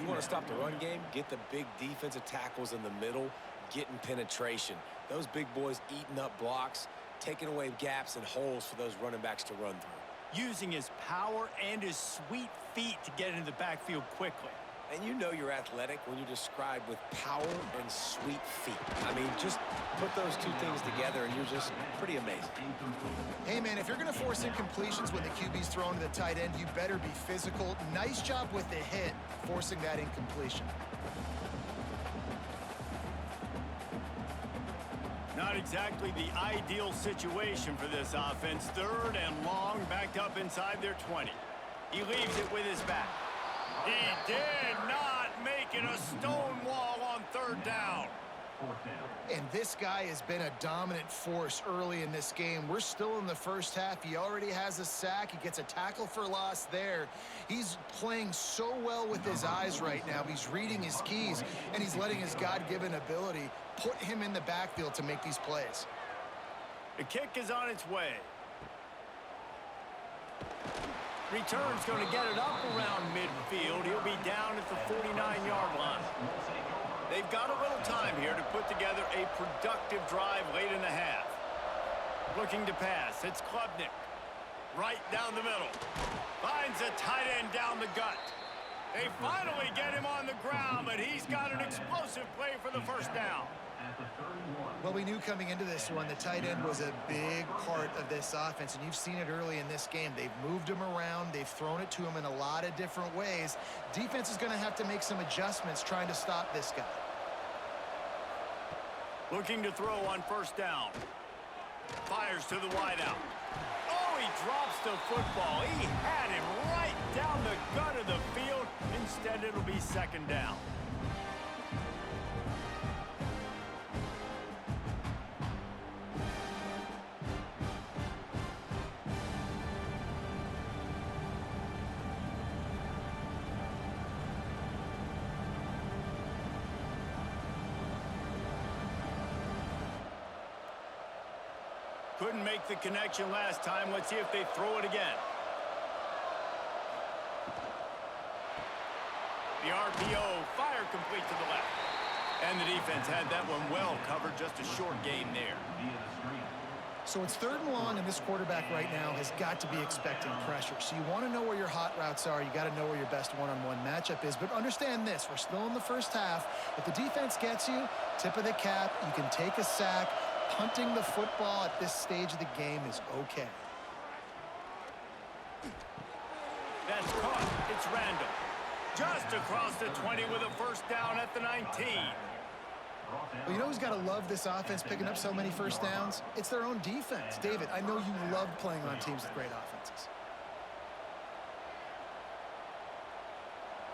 You want to stop the run game? Get the big defensive tackles in the middle, getting penetration. Those big boys eating up blocks, taking away gaps and holes for those running backs to run through. Using his power and his sweet feet to get into the backfield quickly. And you know you're athletic when you're described with power and sweet feet. I mean, just put those two things together and you're just pretty amazing. Hey, man, if you're going to force incompletions when the QB's thrown to the tight end, you better be physical. Nice job with the hit, forcing that incompletion. Not not exactly the ideal situation for this offense. 3rd and long, backed up inside their 20. He leaves it with his back. He did not make it a stone wall on 3rd down. And this guy has been a dominant force early in this game. We're still in the first half. He already has a sack. He gets a tackle for loss there. He's playing so well with his eyes right now. He's reading his keys, and he's letting his God-given ability put him in the backfield to make these plays. The kick is on its way. Return's going to get it up around midfield. He'll be down at the 49-yard line. They've got a little time here to put together a productive drive late in the half. Looking to pass. It's Klubnik. Right down the middle. Finds a tight end down the gut. They finally get him on the ground, but he's got an explosive play for the first down. Well, we knew coming into this one the tight end was a big part of this offense, and you've seen it early in this game. They've moved him around. They've thrown it to him in a lot of different ways. Defense is going to have to make some adjustments trying to stop this guy. Looking to throw on 1st down. Fires to the wideout. Oh, he drops the football. He had him right down the gut of the field. Instead, it'll be 2nd down. Couldn't make the connection last time. Let's see if they throw it again. The RPO, fire complete to the left. And the defense had that one well covered. Just a short gain there. So it's 3rd and long, and this quarterback right now has got to be expecting pressure. So you want to know where your hot routes are. You got to know where your best one-on-one matchup is. But understand this, we're still in the first half. If the defense gets you, tip of the cap, you can take a sack. Punting the football at this stage of the game is okay. That's caught. It's random. Just across the 20 with a 1st down at the 19. Well, you know who's got to love this offense picking up so many 1st downs? It's their own defense. David, I know you love playing on teams with great offenses.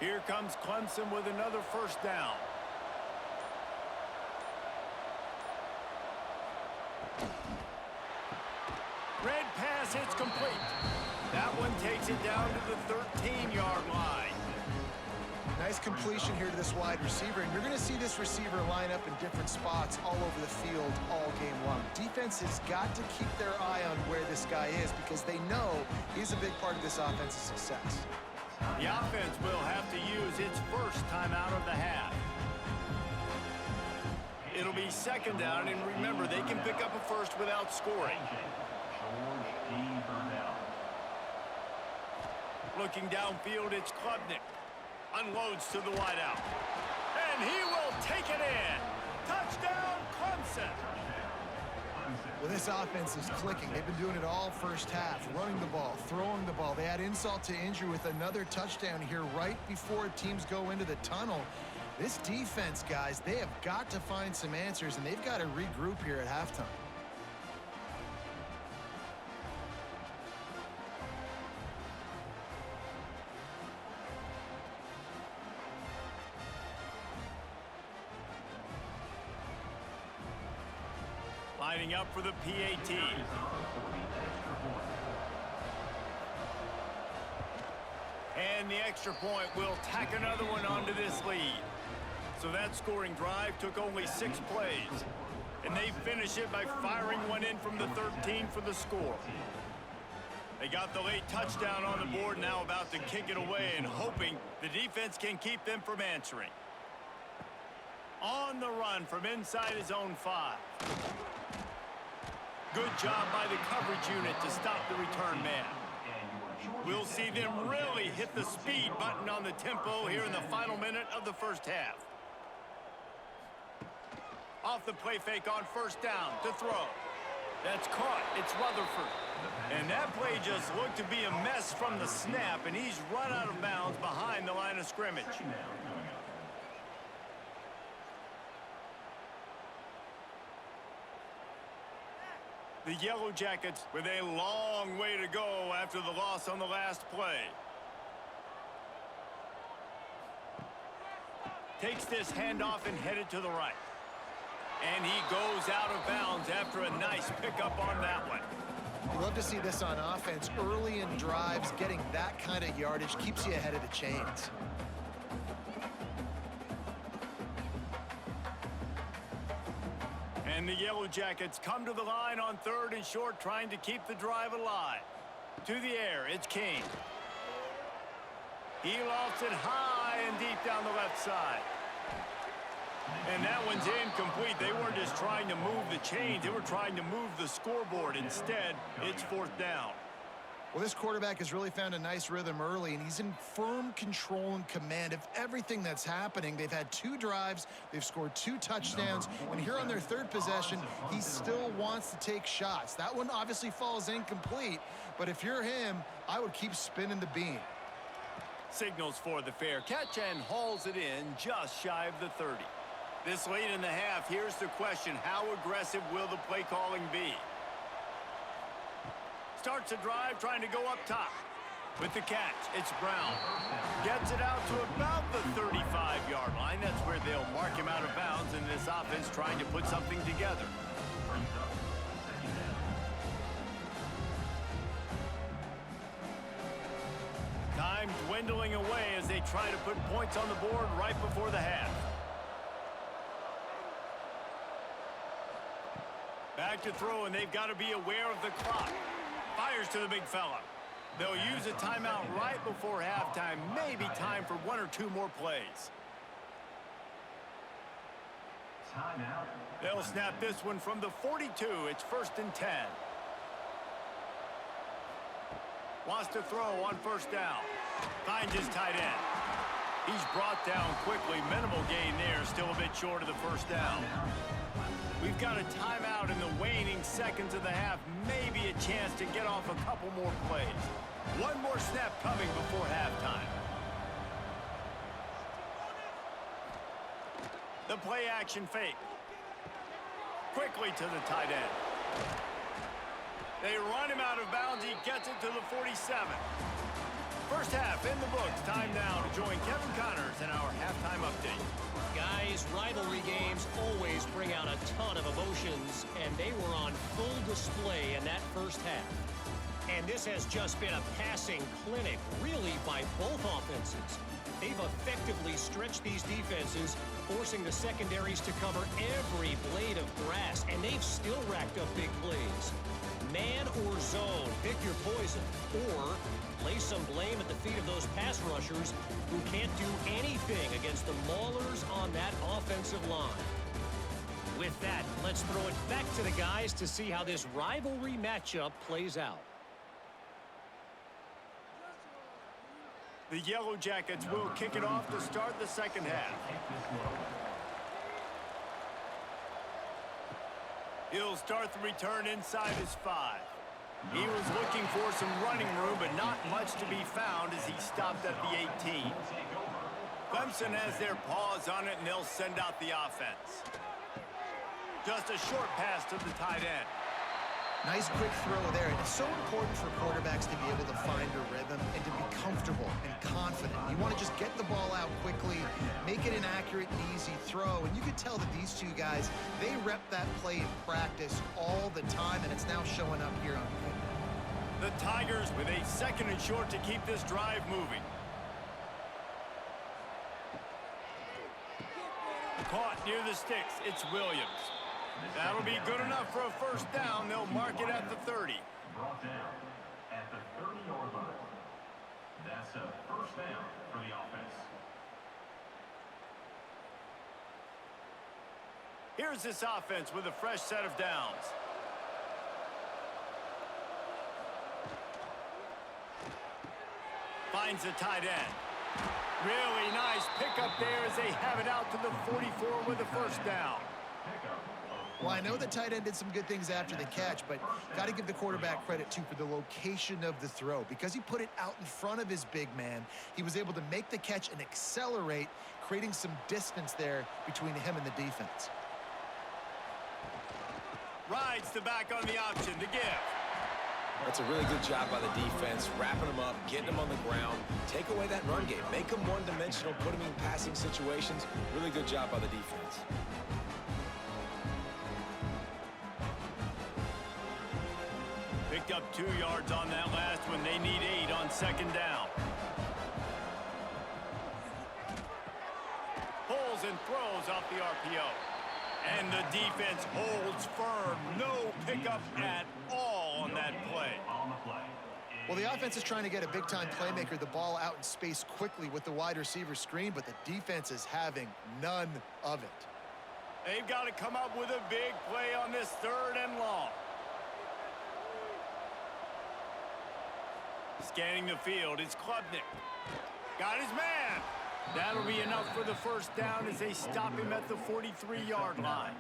Here comes Clemson with another 1st down. Red pass, it's complete. That one takes it down to the 13-yard line. Nice completion here to this wide receiver, and you're going to see this receiver line up in different spots all over the field all game long. Defense has got to keep their eye on where this guy is because they know he's a big part of this offense's success. The offense will have to use its 1st timeout of the half. It'll be 2nd down, and remember, they can pick up a 1st without scoring. Looking downfield, it's Klubnik. Unloads to the wideout. And he will take it in. Touchdown, Clemson. Well, this offense is clicking. They've been doing it all first half, running the ball, throwing the ball. They had insult to injury with another touchdown here right before teams go into the tunnel. This defense, guys, they have got to find some answers, and they've got to regroup here at halftime. Lining up for the PAT. And the extra point will tack another one onto this lead. So that scoring drive took only 6 plays. And they finish it by firing one in from the 13 for the score. They got the late touchdown on the board, now about to kick it away and hoping the defense can keep them from answering. On the run from inside his own 5. Good job by the coverage unit to stop the return man. We'll see them really hit the speed button on the tempo here in the final minute of the first half. Off the play fake on 1st down to throw. That's caught. It's Rutherford. And that play just looked to be a mess from the snap, and he's run out of bounds behind the line of scrimmage. The Yellow Jackets with a long way to go after the loss on the last play. Takes this handoff and headed to the right. And he goes out of bounds after a nice pickup on that one. You love to see this on offense. Early in drives, getting that kind of yardage keeps you ahead of the chains. And the Yellow Jackets come to the line on 3rd and short, trying to keep the drive alive. To the air, it's King. He lofts it high and deep down the left side. And that one's incomplete. They weren't just trying to move the chains. They were trying to move the scoreboard. Instead, it's 4th down. Well, this quarterback has really found a nice rhythm early, and he's in firm control and command of everything that's happening. They've had 2 drives. They've scored 2 touchdowns. And here on their 3rd possession, he still wants to take shots. That one obviously falls incomplete. But if you're him, I would keep spinning the beam. Signals for the fair catch and hauls it in just shy of the 30. This late in the half, here's the question. How aggressive will the play calling be? Starts a drive trying to go up top. With the catch, it's Brown. Gets it out to about the 35-yard line. That's where they'll mark him out of bounds in this offense trying to put something together. Time dwindling away as they try to put points on the board right before the half. Back to throw, and they've got to be aware of the clock. Fires to the big fella. They'll use a timeout right before halftime. Maybe time for 1 or 2 more plays. Timeout. They'll snap this one from the 42. It's 1st and 10. Wants to throw on 1st down. Finds his tight end. He's brought down quickly. Minimal gain there. Still a bit short of the 1st down. We've got a timeout in the waning seconds of the half. Maybe a chance to get off a couple more plays. One more snap coming before halftime. The play action fake. Quickly to the tight end. They run him out of bounds. He gets it to the 47. First half in the books. Time now to join Kevin Connors in our halftime update. Guys, rivalry games always bring out a ton of emotions, and they were on full display in that first half. And this has just been a passing clinic, really, by both offenses. They've effectively stretched these defenses, forcing the secondaries to cover every blade of grass, and they've still racked up big plays. Man or zone, pick your poison, or lay some blame at the feet of those pass rushers who can't do anything against the maulers on that offensive line. With that, let's throw it back to the guys to see how this rivalry matchup plays out. The Yellow Jackets will kick it off to start the second half. He'll start the return inside his 5. He was looking for some running room, but not much to be found as he stopped at the 18. Clemson has their paws on it, and they'll send out the offense. Just a short pass to the tight end. Nice quick throw there. And it's so important for quarterbacks to be able to find a rhythm and to be comfortable and confident. You want to just get the ball out quickly, make it an accurate and easy throw. And you could tell that these 2 guys, they rep that play in practice all the time, and it's now showing up here on film. The Tigers with a 2nd and short to keep this drive moving. Caught near the sticks. It's Williams. That'll be good enough for a 1st down. They'll mark it at the 30. Brought down at the 30-yard line. That's a 1st down for the offense. Here's this offense with a fresh set of downs. Finds the tight end. Really nice pickup there as they have it out to the 44 with a 1st down. Well, I know the tight end did some good things after the catch, but got to give the quarterback credit, too, for the location of the throw. Because he put it out in front of his big man, he was able to make the catch and accelerate, creating some distance there between him and the defense. Rides the back on the option to give. That's a really good job by the defense, wrapping them up, getting them on the ground. Take away that run game. Make them one-dimensional, put them in passing situations. Really good job by the defense. Picked up 2 yards on that last one. They need 8 on second down. Pulls and throws off the RPO. And the defense holds firm. No pickup at all on that play. Well, the offense is trying to get a big-time playmaker the ball out in space quickly with the wide receiver screen, but the defense is having none of it. They've got to come up with a big play on this 3rd and long. Scanning the field, it's Klubnik. Got his man. That'll be enough for the first down as they stop him at the 43-yard line.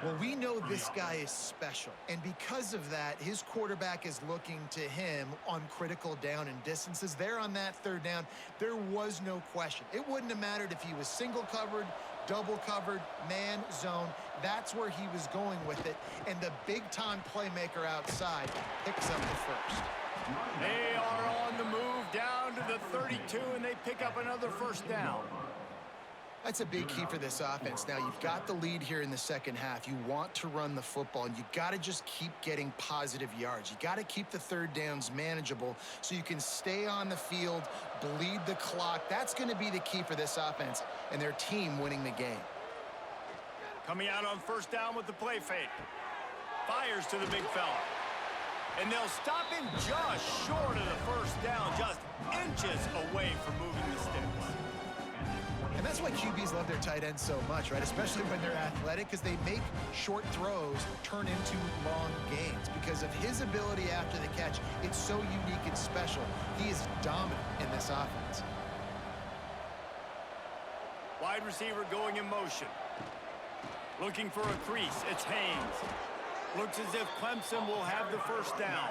Well, we know this guy is special, and because of that, his quarterback is looking to him on critical down and distances. There on that 3rd down, there was no question. It wouldn't have mattered if he was single covered, double covered, man, zone. That's where he was going with it, and the big-time playmaker outside picks up the first. They are on the move down to the 32, and they pick up another first down. That's a big key for this offense. Now, you've got the lead here in the second half. You want to run the football, and you got to just keep getting positive yards. You got to keep the 3rd downs manageable so you can stay on the field, bleed the clock. That's going to be the key for this offense and their team winning the game. Coming out on first down with the play fake. Fires to the big fella. And they'll stop him just short of the first down, just inches away from moving the sticks. And that's why QBs love their tight ends so much, right? Especially when they're athletic, because they make short throws turn into long gains. Because of his ability after the catch, it's so unique and special. He is dominant in this offense. Wide receiver going in motion. Looking for a crease. It's Haynes. Looks as if Clemson will have the first down.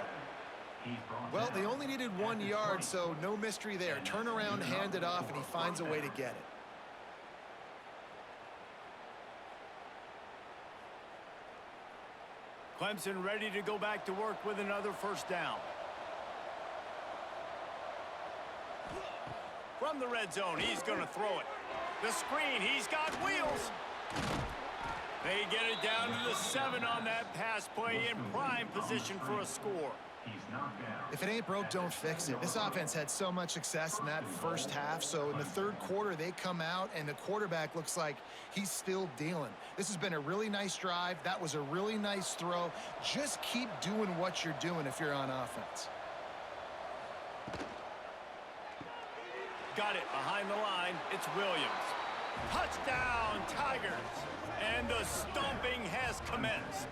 Well, they only needed 1 yard, so no mystery there. Turn around, hand it off, and he finds a way to get it. Clemson ready to go back to work with another first down. From the red zone, he's going to throw it. The screen, he's got wheels. They get it down to the 7 on that pass play in prime position for a score. If it ain't broke, don't fix it. This offense had so much success in that first half, so in the 3rd quarter, they come out, and the quarterback looks like he's still dealing. This has been a really nice drive. That was a really nice throw. Just keep doing what you're doing if you're on offense. Got it behind the line. It's Williams. Touchdown, Tigers. And the stomping has commenced.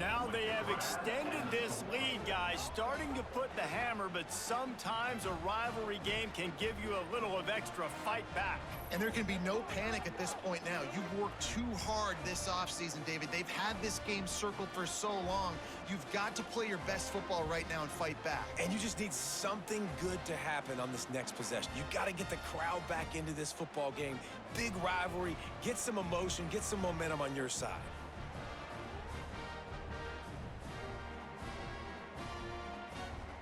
Now they have extended this lead, guys, starting to put the hammer, but sometimes a rivalry game can give you a little of extra fight back. And there can be no panic at this point now. You've worked too hard this offseason, David. They've had this game circled for so long. You've got to play your best football right now and fight back. And you just need something good to happen on this next possession. You got to get the crowd back into this football game. Big rivalry. Get some emotion. Get some momentum on your side.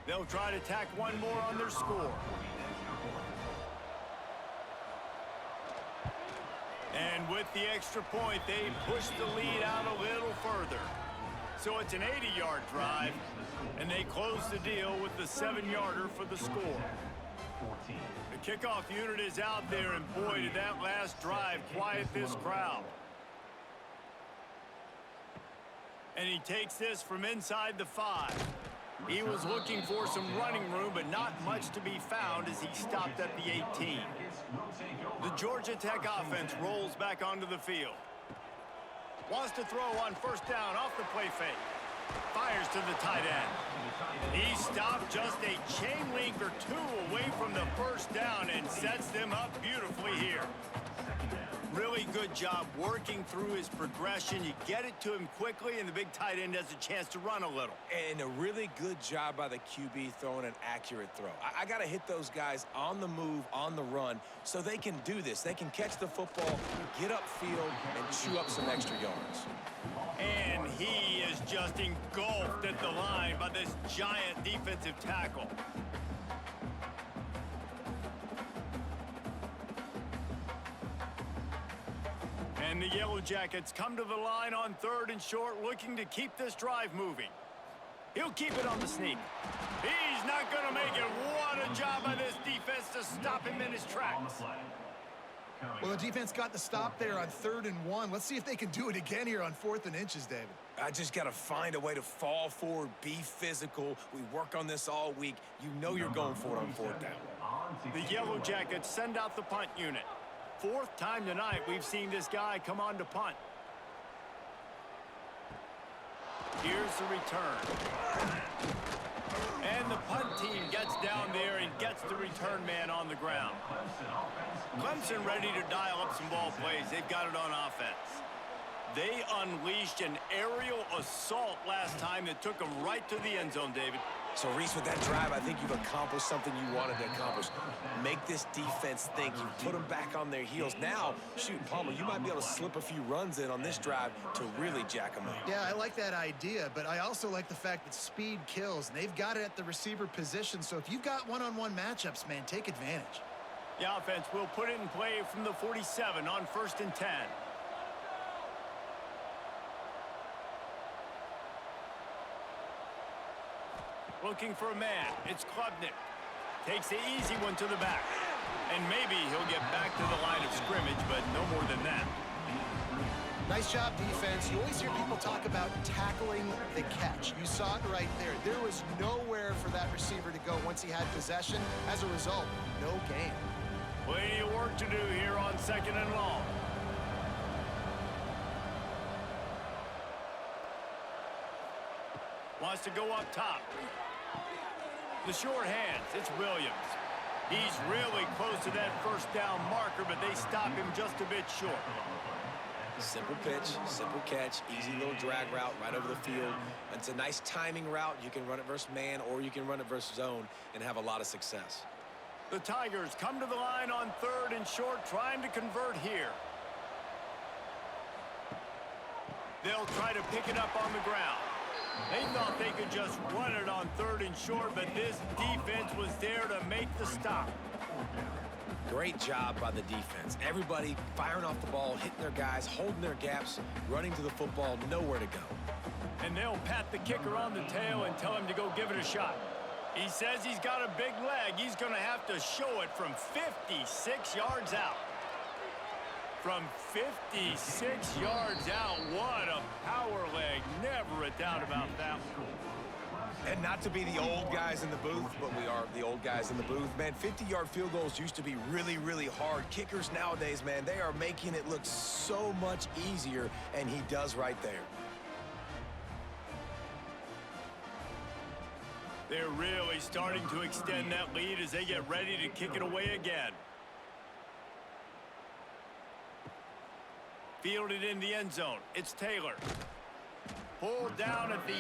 They'll try to tack one more on their score. And with the extra point, they push the lead out a little further. So it's an 80-yard drive, and they close the deal with the 7-yarder for the score. The kickoff unit is out there, and boy, did that last drive quiet this crowd. And he takes this from inside the 5. He was looking for some running room, but not much to be found as he stopped at the 18. The Georgia Tech offense rolls back onto the field. Wants to throw on first down off the play fake. Fires to the tight end. He stopped just a chain link or 2 away from the first down and sets them up beautifully here. Really good job working through his progression. You get it to him quickly, and the big tight end has a chance to run a little. And a really good job by the QB throwing an accurate throw. I got to hit those guys on the move, on the run, so they can do this. They can catch the football, get upfield, and chew up some extra yards. And he is just engulfed at the line by this giant defensive tackle. And the Yellow Jackets come to the line on 3rd and short, looking to keep this drive moving. He'll keep it on the sneak. He's not going to make it. What a job by this defense to stop him in his tracks. Well, the defense got the stop there on 3rd and 1. Let's see if they can do it again here on 4th and inches, David. I just got to find a way to fall forward, be physical. We work on this all week. You know you're going for it on 4th down. The Yellow Jackets send out the punt unit. 4th time tonight we've seen this guy come on to punt. Here's the return. And the punt team gets down there and gets the return man on the ground. Clemson ready to dial up some ball plays. They've got it on offense. They unleashed an aerial assault last time that took them right to the end zone, David. So, Reese, with that drive, I think you've accomplished something you wanted to accomplish. Make this defense think. You put them back on their heels. Now, shoot, Palmer, you might be able to slip a few runs in on this drive to really jack them up. Yeah, I like that idea, but I also like the fact that speed kills, and they've got it at the receiver position. So if you've got one-on-one matchups, man, take advantage. The offense will put it in play from the 47 on 1st and 10. Looking for a man. It's Klubnik. Takes the easy one to the back. And maybe he'll get back to the line of scrimmage, but no more than that. Nice job, defense. You always hear people talk about tackling the catch. You saw it right there. There was nowhere for that receiver to go once he had possession. As a result, no gain. Plenty of work to do here on 2nd and long. Wants to go up top. The short hands, it's Williams. He's really close to that 1st down marker, but they stop him just a bit short. Simple pitch, simple catch, easy little drag route right over the field. It's a nice timing route. You can run it versus man, or you can run it versus zone and have a lot of success. The Tigers come to the line on 3rd and short, trying to convert here. They'll try to pick it up on the ground. They thought they could just run it on 3rd and short, but this defense was there to make the stop. Great job by the defense. Everybody firing off the ball, hitting their guys, holding their gaps, running to the football, nowhere to go. And they'll pat the kicker on the tail and tell him to go give it a shot. He says he's got a big leg. He's going to have to show it from 56 yards out. From 56 yards out, what a power leg. Never a doubt about that one. And not to be the old guys in the booth, but we are the old guys in the booth. Man, 50-yard field goals used to be really, really hard. Kickers nowadays, man, they are making it look so much easier, and he does right there. They're really starting to extend that lead as they get ready to kick it away again. Fielded in the end zone. It's Taylor. Pulled down at the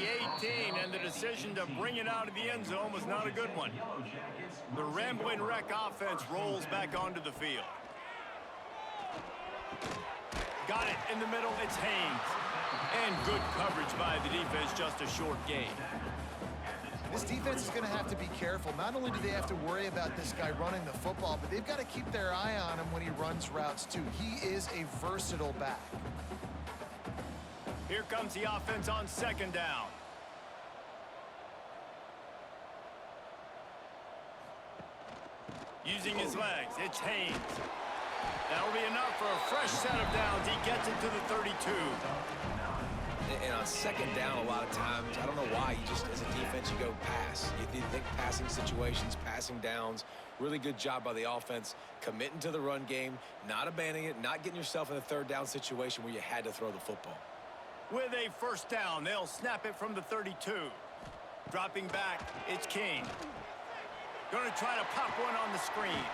18, and the decision to bring it out of the end zone was not a good one. The Rambling Wreck offense rolls back onto the field. Got it in the middle. It's Haynes. And good coverage by the defense, just a short gain. This defense is going to have to be careful. Not only do they have to worry about this guy running the football, but they've got to keep their eye on him when he runs routes, too. He is a versatile back. Here comes the offense on 2nd down. Using his legs, it's Haynes. That'll be enough for a fresh set of downs. He gets it to the 32. And on 2nd down, a lot of times, I don't know why, you just, as a defense, you go pass. You think passing situations, passing downs. Really good job by the offense, committing to the run game, not abandoning it, not getting yourself in a 3rd down situation where you had to throw the football. With a 1st down, they'll snap it from the 32. Dropping back, it's King. Going to try to pop one on the screen.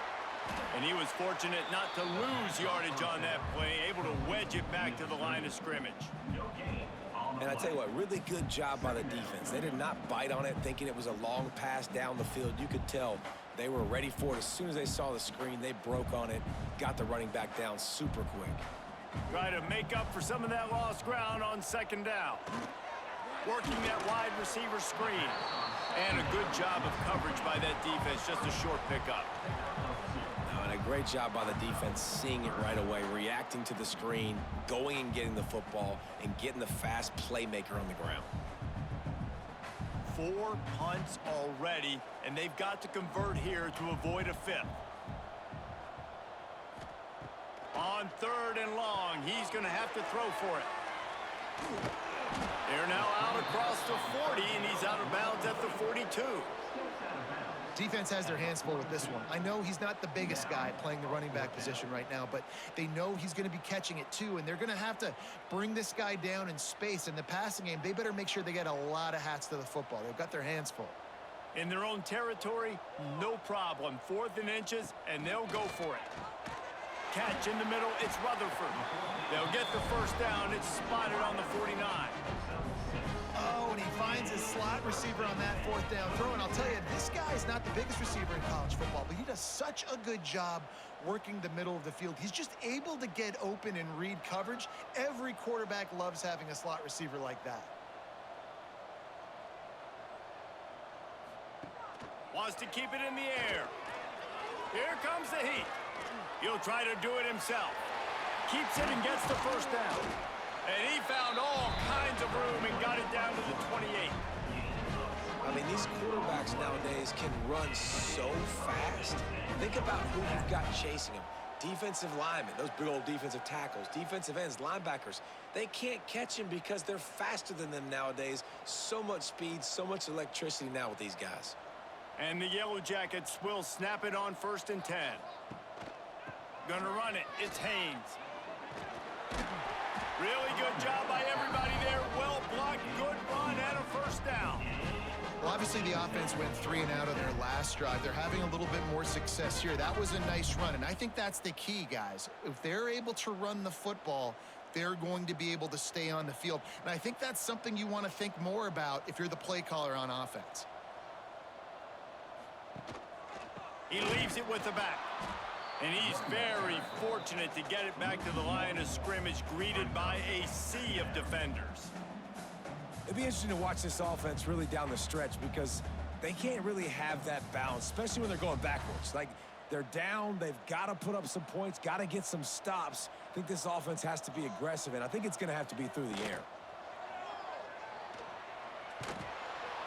And he was fortunate not to lose yardage on that play, able to wedge it back to the line of scrimmage. And I tell you what, really good job by the defense. They did not bite on it thinking it was a long pass down the field. You could tell they were ready for it. As soon as they saw the screen, they broke on it, got the running back down super quick. Try to make up for some of that lost ground on second down. Working that wide receiver screen. And a good job of coverage by that defense, just a short pickup. And a great job by the defense seeing it right away, reacting to the screen, going and getting the football, and getting the fast playmaker on the ground. 4 punts already, and they've got to convert here to avoid a 5th. On 3rd and long, he's going to have to throw for it. They're now out across the 40, and he's out of bounds at the 42. Defense has their hands full with this one. I know he's not the biggest guy playing the running back position right now, but they know he's going to be catching it too, and they're going to have to bring this guy down in space. In the passing game, they better make sure they get a lot of hats to the football. They've got their hands full. In their own territory, no problem. 4th and inches, and they'll go for it. Catch in the middle, it's Rutherford. They'll get the first down. It's spotted on the 49. Oh, and he finds his slot receiver on that 4th down throw. And I'll tell you, this guy is not the biggest receiver in college football, but he does such a good job working the middle of the field. He's just able to get open and read coverage. Every quarterback loves having a slot receiver like that. Wants to keep it in the air. Here comes the heat. He'll try to do it himself. Keeps it and gets the first down. And he found all kinds of room and got it down to the 28. I mean, these quarterbacks nowadays can run so fast. Think about who you've got chasing them. Defensive linemen, those big old defensive tackles, defensive ends, linebackers. They can't catch him because they're faster than them nowadays. So much speed, so much electricity now with these guys. And the Yellow Jackets will snap it on 1st and 10. Gonna run it. It's Haynes. Really good job by everybody there. Well blocked, good run, and a first down. Well, obviously the offense went 3 and out on their last drive. They're having a little bit more success here. That was a nice run, and I think that's the key, guys. If they're able to run the football, they're going to be able to stay on the field. And I think that's something you want to think more about if you're the play caller on offense. He leaves it with the back. And he's very fortunate to get it back to the line of scrimmage, greeted by a sea of defenders. It'd be interesting to watch this offense really down the stretch because they can't really have that balance, especially when they're going backwards. Like, they're down, they've got to put up some points, got to get some stops. I think this offense has to be aggressive, and I think it's going to have to be through the air.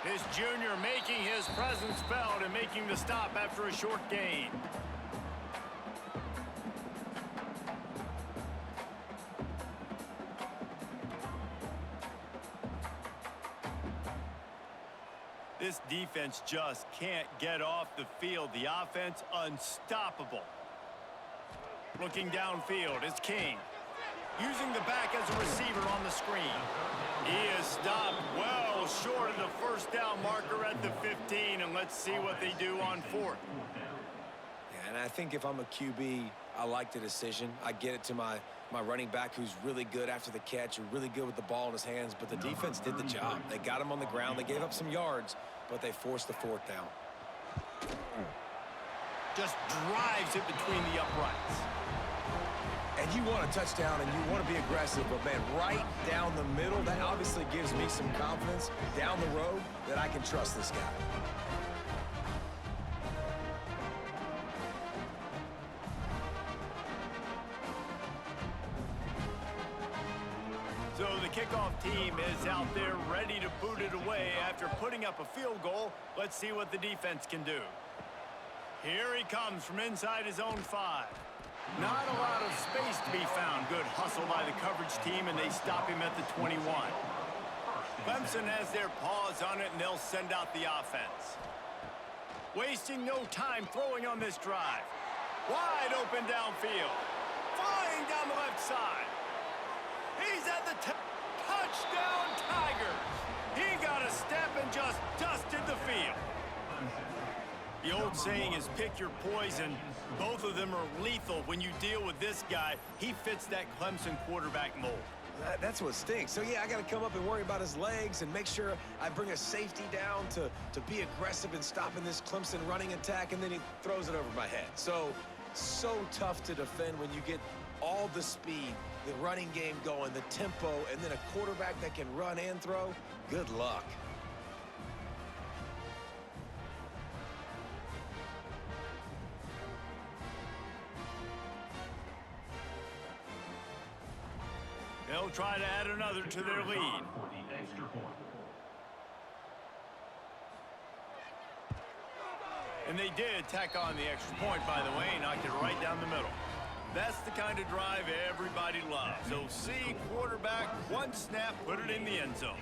This junior making his presence felt and making the stop after a short gain. This defense just can't get off the field. The offense unstoppable. Looking downfield, it's King. Using the back as a receiver on the screen. He is stopped well short of the first down marker at the 15, and let's see what they do on 4th. Yeah, and I think if I'm a QB, I like the decision. I get it to my running back who's really good after the catch, really good with the ball in his hands, but the defense did the job. They got him on the ground. They gave up some yards, but they forced the 4th down. Just drives it between the uprights. And you want a touchdown and you want to be aggressive, but man, right down the middle, that obviously gives me some confidence down the road that I can trust this guy. So the kickoff team is out there ready to boot it away after putting up a field goal. Let's see what the defense can do. Here he comes from inside his own 5. Not a lot of space to be found. Good hustle by the coverage team, and they stop him at the 21. Clemson has their paws on it, and they'll send out the offense. Wasting no time throwing on this drive. Wide open downfield. Flying down the left side. He's at the touchdown Tigers. He got a step and just dusted the field. The old saying is pick your poison. Both of them are lethal when you deal with this guy. He fits that Clemson quarterback mold. That's what stinks. So, yeah, I got to come up and worry about his legs and make sure I bring a safety down to be aggressive in stopping this Clemson running attack, and then he throws it over my head. So tough to defend when you get all the speed, the running game going, the tempo, and then a quarterback that can run and throw. Good luck. They'll try to add another to their lead. And they did tack on the extra point, by the way, knocked it right down the middle. That's the kind of drive everybody loves. So see, quarterback, one snap, put it in the end zone.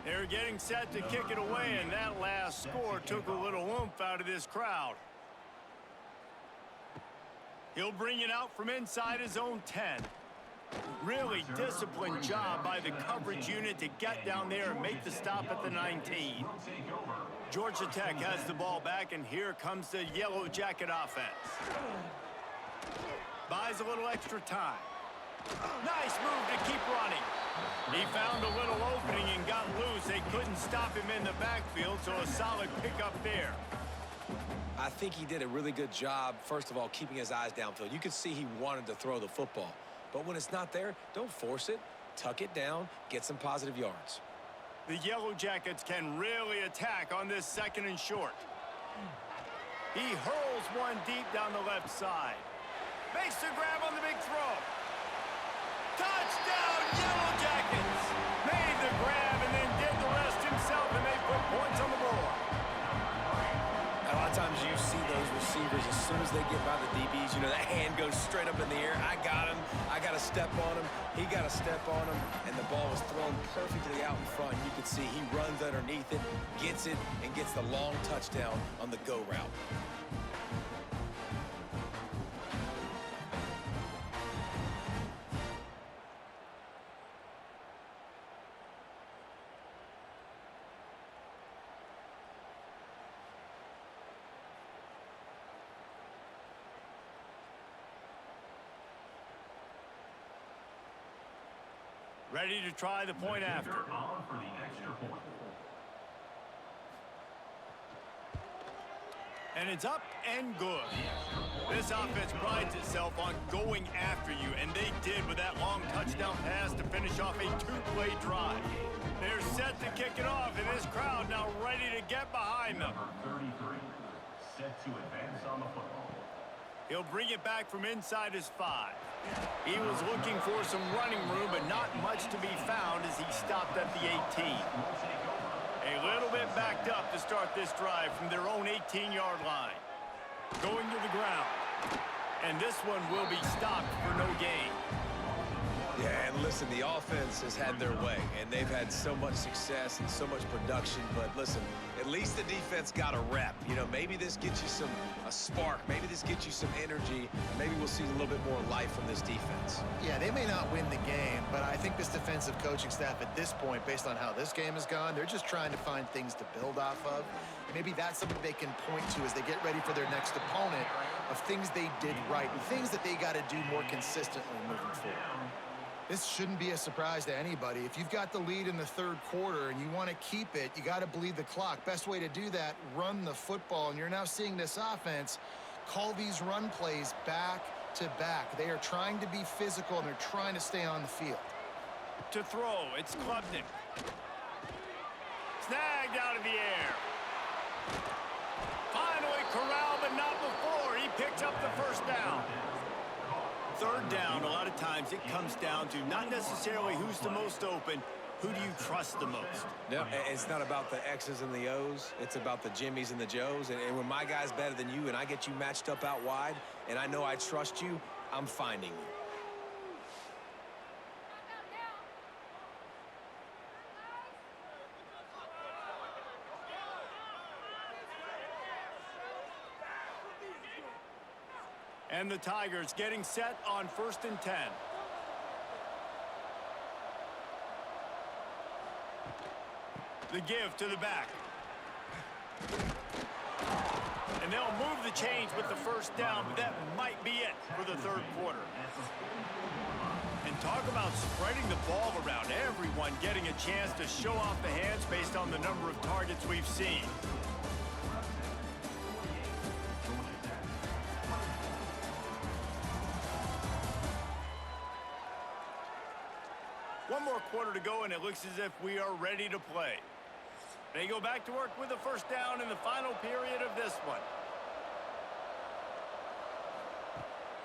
They're getting set to kick it away, and that last score took a little oomph out of this crowd. He'll bring it out from inside his own 10. Really disciplined job by the coverage unit to get down there and make the stop at the 19. Georgia Tech has the ball back, and here comes the Yellow Jacket offense. Buys a little extra time. Nice move to keep running. He found a little opening and got loose. They couldn't stop him in the backfield, so a solid pickup there. I think he did a really good job, first of all, keeping his eyes downfield. You could see he wanted to throw the football. But when it's not there, don't force it. Tuck it down, get some positive yards. The Yellow Jackets can really attack on this 2nd and short. He hurls one deep down the left side. Makes the grab on the big throw. Touchdown, Yellow Jackets! Made the grab and then did the rest himself, and they put points on the board. A lot of times you see those receivers, as soon as they get by the DBs, you know, that hand goes straight up in the air. I got him. I got to step on him. He got to step on him. And the ball was thrown perfectly out in front. You can see he runs underneath it, gets it, and gets the long touchdown on the go route. Ready to try the point after. And it's up and good. This offense prides itself on going after you, and they did with that long touchdown pass to finish off a 2-play drive. They're set to kick it off, and this crowd now ready to get behind them. Number 33, set to advance on the football. He'll bring it back from inside his 5. He was looking for some running room, but not much to be found as he stopped at the 18. A little bit backed up to start this drive from their own 18-yard line. Going to the ground. And this one will be stopped for no gain. Yeah, and listen, the offense has had their way, and they've had so much success and so much production. But listen, at least the defense got a rep. You know, maybe this gets you a spark. Maybe this gets you some energy. Maybe we'll see a little bit more life from this defense. Yeah, they may not win the game, but I think this defensive coaching staff at this point, based on how this game has gone, they're just trying to find things to build off of. Maybe that's something they can point to as they get ready for their next opponent, of things they did right and things that they got to do more consistently moving forward. This shouldn't be a surprise to anybody. If you've got the lead in the 3rd quarter and you want to keep it, you got to bleed the clock. Best way to do that, run the football. And you're now seeing this offense call these run plays back to back. They are trying to be physical, and they're trying to stay on the field. To throw, it's Clemson. Snagged out of the air. Finally corralled, but not before. He picks up the 1st down. 3rd down, a lot of times it comes down to not necessarily who's the most open, who do you trust the most? No, it's not about the X's and the O's. It's about the Jimmys and the Joes. And when my guy's better than you and I get you matched up out wide and I know I trust you, I'm finding you. And the Tigers getting set on 1st and 10. The give to the back. And they'll move the chains with the first down, but that might be it for the third quarter. And talk about spreading the ball around. Everyone getting a chance to show off the hands based on the number of targets we've seen. One more quarter to go, and it looks as if we are ready to play. They go back to work with the first down in the final period of this one.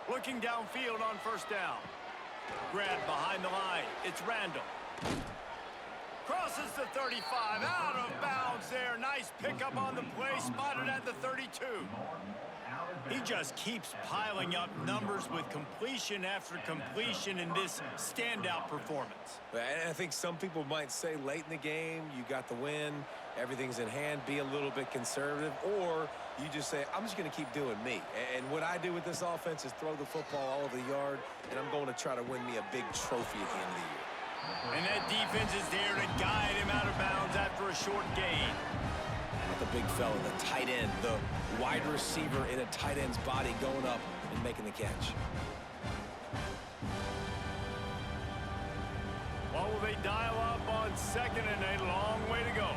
Looking downfield on first down. Grab behind the line. It's Randall. Crosses the 35. Out of bounds there. Nice pickup on the play. Spotted at the 32. He just keeps piling up numbers with completion after completion in this standout performance. And I think some people might say late in the game, you got the win, everything's in hand, be a little bit conservative, or you just say, I'm just going to keep doing me. And what I do with this offense is throw the football all over the yard, and I'm going to try to win me a big trophy at the end of the year. And that defense is there to guide him out of bounds after a short gain. The big fella, the tight end, the wide receiver in a tight end's body going up and making the catch. What will they dial up on second and a long way to go?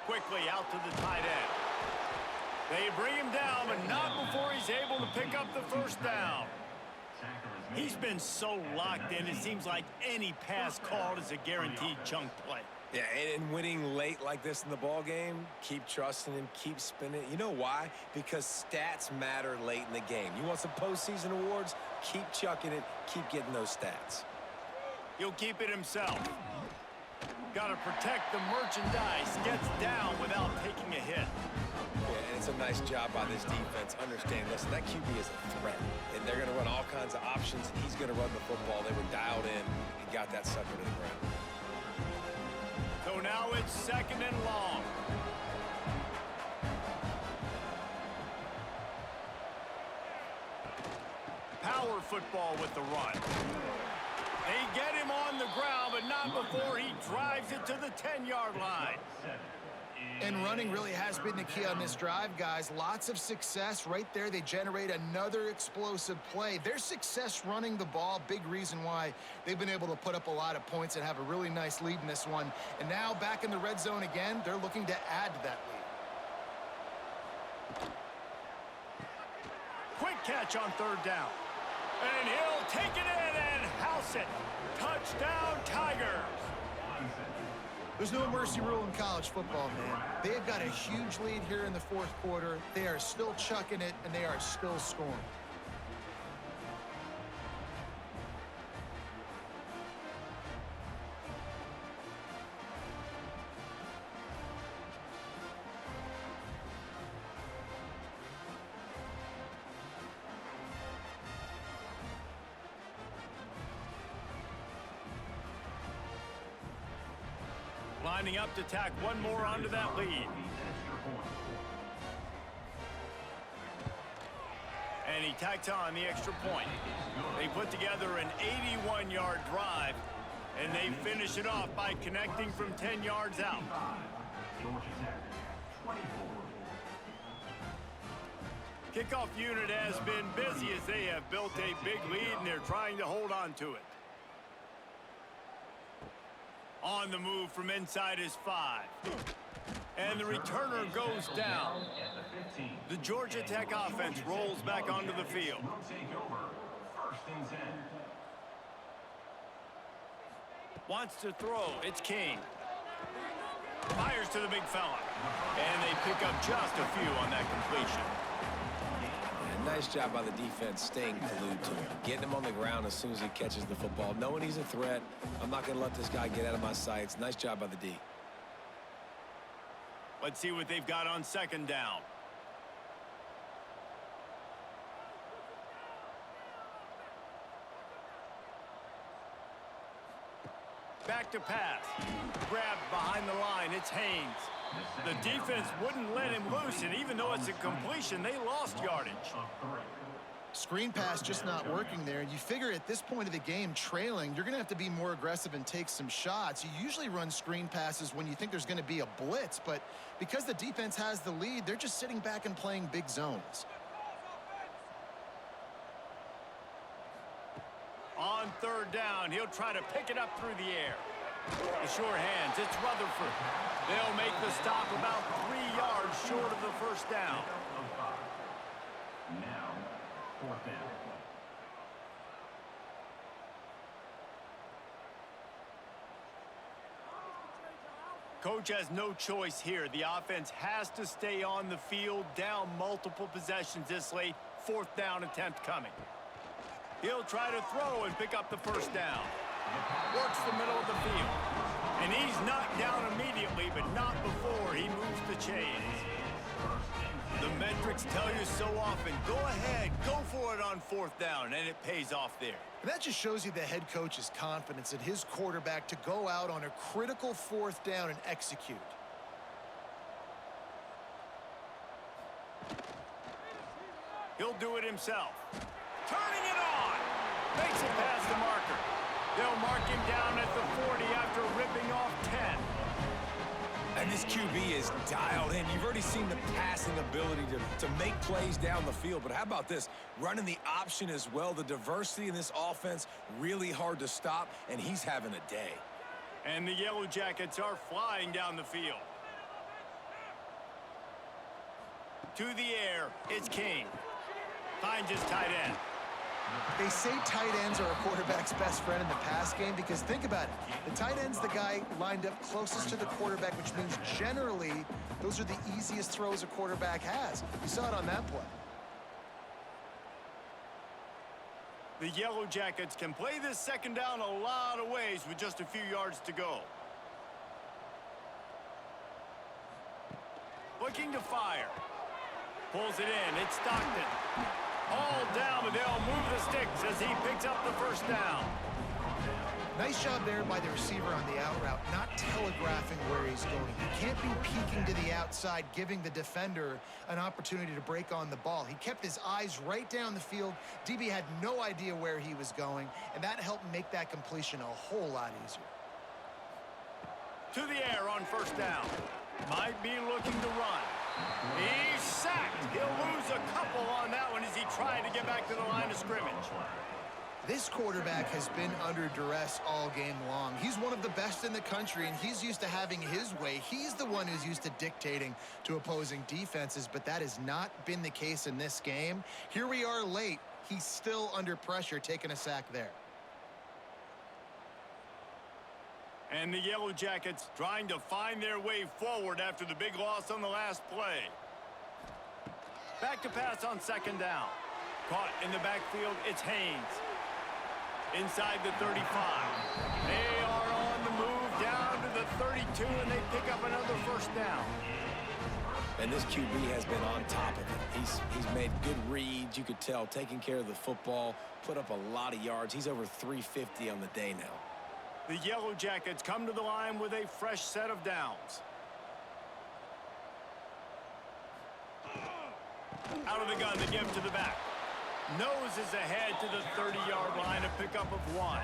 Quickly out to the tight end. They bring him down, but not before he's able to pick up the first down. He's been so locked in, it seems like any pass called is a guaranteed chunk play. Yeah, and winning late like this in the ball game, keep trusting him, keep spinning. You know why? Because stats matter late in the game. You want some postseason awards? Keep chucking it, keep getting those stats. He'll keep it himself. Got to protect the merchandise. Gets down without taking a hit. Yeah, and it's a nice job by this defense. Understand, listen, that QB is a threat. And they're going to run all kinds of options. He's going to run the football. They were dialed in and got that sucker to the ground. So now it's second and long. Power football with the run. They get him on the ground, but not before he drives it to the 10-yard line. And running really has been the key on this drive, guys. Lots of success right there. They generate another explosive play. Their success running the ball, big reason why they've been able to put up a lot of points and have a really nice lead in this one. And now back in the red zone again, they're looking to add to that lead. Quick catch on third down. And he'll take it in and house it. Touchdown, Tigers. There's no mercy rule in college football, man. They have got a huge lead here in the fourth quarter. They are still chucking it, and they are still scoring. Lining up to tack one more onto that lead. And he tacks on the extra point. They put together an 81-yard drive, and they finish it off by connecting from 10 yards out. Kickoff unit has been busy as they have built a big lead, and they're trying to hold on to it. On the move from inside his 5. And the returner goes down. The Georgia Tech offense rolls back onto the field. Wants to throw. It's King. Fires to the big fella. And they pick up just a few on that completion. Nice job by the defense staying glued to him, getting him on the ground as soon as he catches the football, knowing he's a threat. I'm not going to let this guy get out of my sights. Nice job by the D. Let's see what they've got on second down. Back to pass. Grabbed behind the line. It's Haynes. The defense wouldn't let him loose, and even though it's a completion, they lost yardage. Screen pass just not working there. You figure at this point of the game, trailing, you're going to have to be more aggressive and take some shots. You usually run screen passes when you think there's going to be a blitz, but because the defense has the lead, they're just sitting back and playing big zones. On third down, he'll try to pick it up through the air. The sure hands, it's Rutherford. They'll make the stop about 3 yards short of the first down. Now, fourth down. Coach has no choice here. The offense has to stay on the field, down multiple possessions this late. Fourth down attempt coming. He'll try to throw and pick up the first down. Works the middle of the field. And he's knocked down immediately, but not before he moves the chains. The metrics tell you so often, go ahead, go for it on fourth down, and it pays off there. And that just shows you the head coach's confidence in his quarterback to go out on a critical fourth down and execute. He'll do it himself. Turning it on. Makes it past the marker. They'll mark him down at the 40 after ripping off 10. And this QB is dialed in. You've already seen the passing ability to make plays down the field. But how about this? Running the option as well. The diversity in this offense, really hard to stop, and he's having a day. And the Yellow Jackets are flying down the field. To the air, it's King. Finds his tight end. They say tight ends are a quarterback's best friend in the pass game because think about it. The tight end's the guy lined up closest to the quarterback, which means generally those are the easiest throws a quarterback has. You saw it on that play. The Yellow Jackets can play this second down a lot of ways with just a few yards to go. Looking to fire. Pulls it in. It's Stockton. All down, but they'll move the sticks as he picks up the first down. Nice job there by the receiver on the out route, not telegraphing where he's going. He can't be peeking to the outside, giving the defender an opportunity to break on the ball. He kept his eyes right down the field. DB had no idea where he was going, and that helped make that completion a whole lot easier. To the air on first down. Might be looking to run. He's sacked. He'll lose a couple on that one as he tried to get back to the line of scrimmage. This quarterback has been under duress all game long. He's one of the best in the country, and he's used to having his way. He's the one who's used to dictating to opposing defenses, but that has not been the case in this game. Here we are late. He's still under pressure, taking a sack there. And the Yellow Jackets trying to find their way forward after the big loss on the last play. Back to pass on second down. Caught in the backfield, it's Haynes. Inside the 35. They are on the move down to the 32, and they pick up another first down. And this QB has been on top of it. He's made good reads, you could tell, taking care of the football, put up a lot of yards. He's over 350 on the day now. The Yellow Jackets come to the line with a fresh set of downs. Out of the gun, they give to the back. Noses ahead to the 30-yard line, a pickup of 1.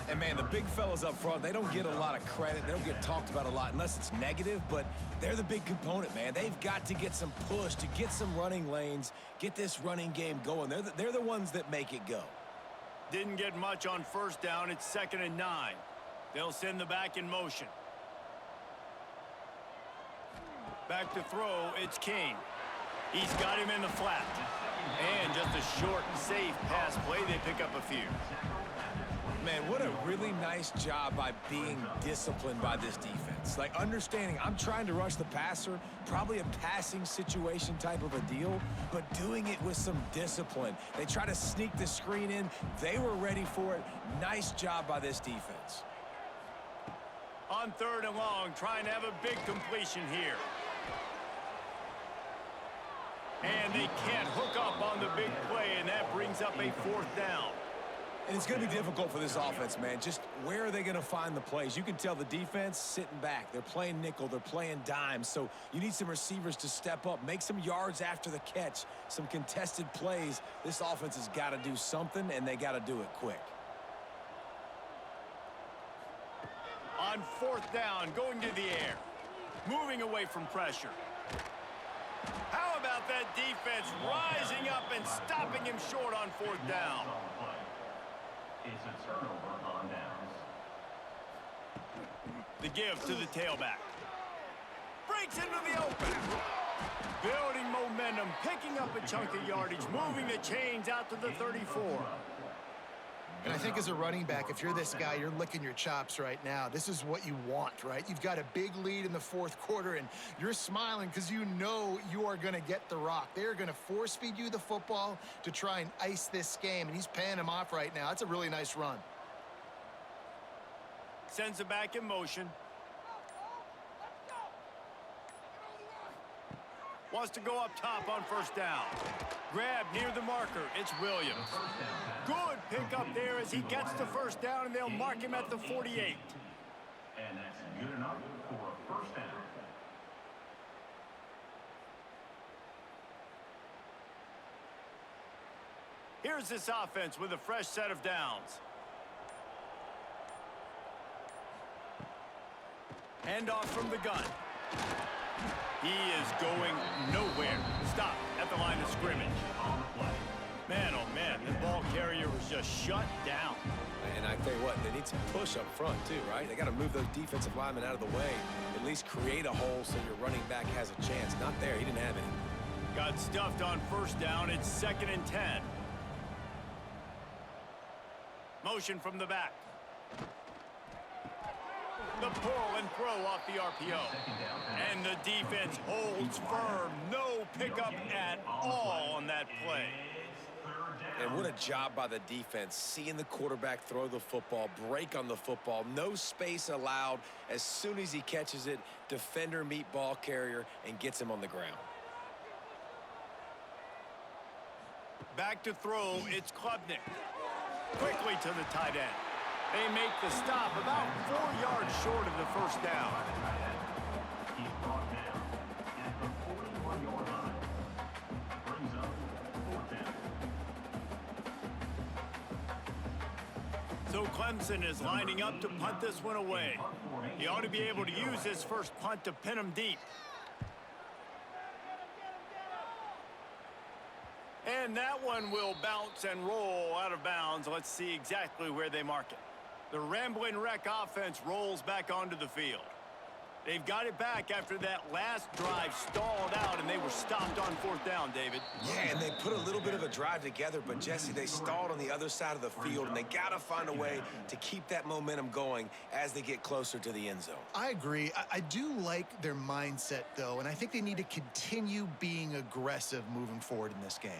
And, man, the big fellas up front, they don't get a lot of credit. They don't get talked about a lot unless it's negative, but they're the big component, man. They've got to get some push, to get some running lanes, get this running game going. They're the ones that make it go. Didn't get much on first down. It's 2nd and 9. They'll send the back in motion. Back to throw, it's King. He's got him in the flat. And just a short, safe pass play. They pick up a few. Man, what a really nice job by being disciplined by this defense. Like, understanding I'm trying to rush the passer, probably a passing situation type of a deal, but doing it with some discipline. They try to sneak the screen in. They were ready for it. Nice job by this defense. On 3rd and long, trying to have a big completion here. And they can't hook up on the big play, and that brings up a 4th down. And it's going to be difficult for this offense, man. Just where are they going to find the plays? You can tell the defense sitting back. They're playing nickel. They're playing dime. So you need some receivers to step up, make some yards after the catch, some contested plays. This offense has got to do something, and they got to do it quick. On 4th down, going to the air. Moving away from pressure. How about that defense rising up and stopping him short on 4th down? It's a turnover on downs. The give to the tailback. Breaks into the open. Building momentum, picking up a chunk of yardage, moving the chains out to the 34. And I think as a running back, if you're this guy, you're licking your chops right now. This is what you want, right? You've got a big lead in the 4th quarter, and you're smiling because you know you are going to get the rock. They're going to force-feed you the football to try and ice this game, and he's paying him off right now. That's a really nice run. Sends it back in motion. Wants to go up top on 1st down. Grab near the marker. It's Williams. Good pickup there as he gets the 1st down, and they'll mark him at the 48. And that's good enough for a 1st down. Here's this offense with a fresh set of downs. Handoff from the gun. He is going nowhere. Stop at the line of scrimmage. Man, oh man, the ball carrier was just shut down. And I tell you what, they need some push up front too, right? They got to move those defensive linemen out of the way, at least create a hole so your running back has a chance. Not there. He didn't have any. Got stuffed on 1st down. It's 2nd and 10. Motion from the back. The pull and throw off the RPO. And the defense holds firm. No pickup at all on that play. And what a job by the defense, seeing the quarterback throw the football, break on the football, no space allowed. As soon as he catches it, defender meet ball carrier and gets him on the ground. Back to throw, it's Klubnik. Quickly to the tight end. They make the stop about 4 yards short of the 1st down. He's brought down at the 41-yard line. Brings up 4th down. So Clemson is lining up to punt this one away. He ought to be able to use his first punt to pin him deep. And that one will bounce and roll out of bounds. Let's see exactly where they mark it. The Rambling Wreck offense rolls back onto the field. They've got it back after that last drive stalled out, and they were stopped on 4th down, David. Yeah, and they put a little bit of a drive together, but, Jesse, they stalled on the other side of the field, and they got to find a way to keep that momentum going as they get closer to the end zone. I agree. I do like their mindset, though, and I think they need to continue being aggressive moving forward in this game.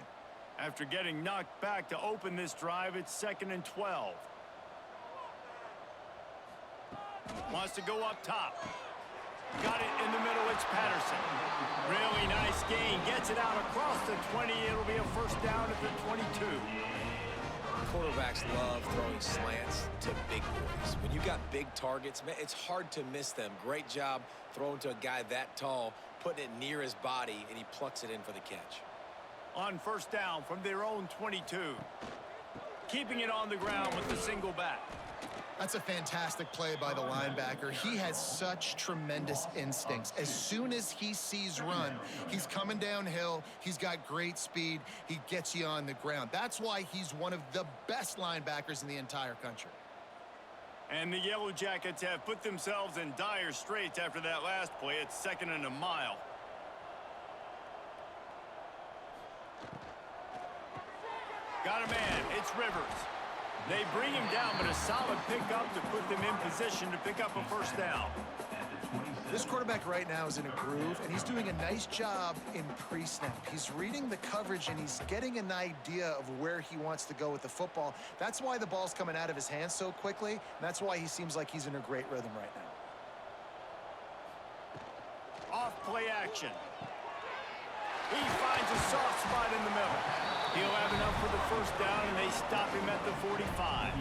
After getting knocked back to open this drive, it's 2nd and 12. Wants to go up top. Got it in the middle. It's Patterson. Really nice gain. Gets it out across the 20. It'll be a 1st down at the 22. Quarterbacks love throwing slants to big boys. When you got big targets, man, it's hard to miss them. Great job throwing to a guy that tall, putting it near his body, and he plucks it in for the catch. On 1st down from their own 22. Keeping it on the ground with the single back. That's a fantastic play by the linebacker. He has such tremendous instincts. As soon as he sees run, he's coming downhill. He's got great speed. He gets you on the ground. That's why he's one of the best linebackers in the entire country. And the Yellow Jackets have put themselves in dire straits after that last play. It's 2nd and a mile. Got a man. It's Rivers. They bring him down, but a solid pickup to put them in position to pick up a 1st down. This quarterback right now is in a groove, and he's doing a nice job in pre-snap. He's reading the coverage, and he's getting an idea of where he wants to go with the football. That's why the ball's coming out of his hands so quickly, and that's why he seems like he's in a great rhythm right now. Off play action. He finds a soft spot in the middle. He'll have enough for the first down, and they stop him at the 45.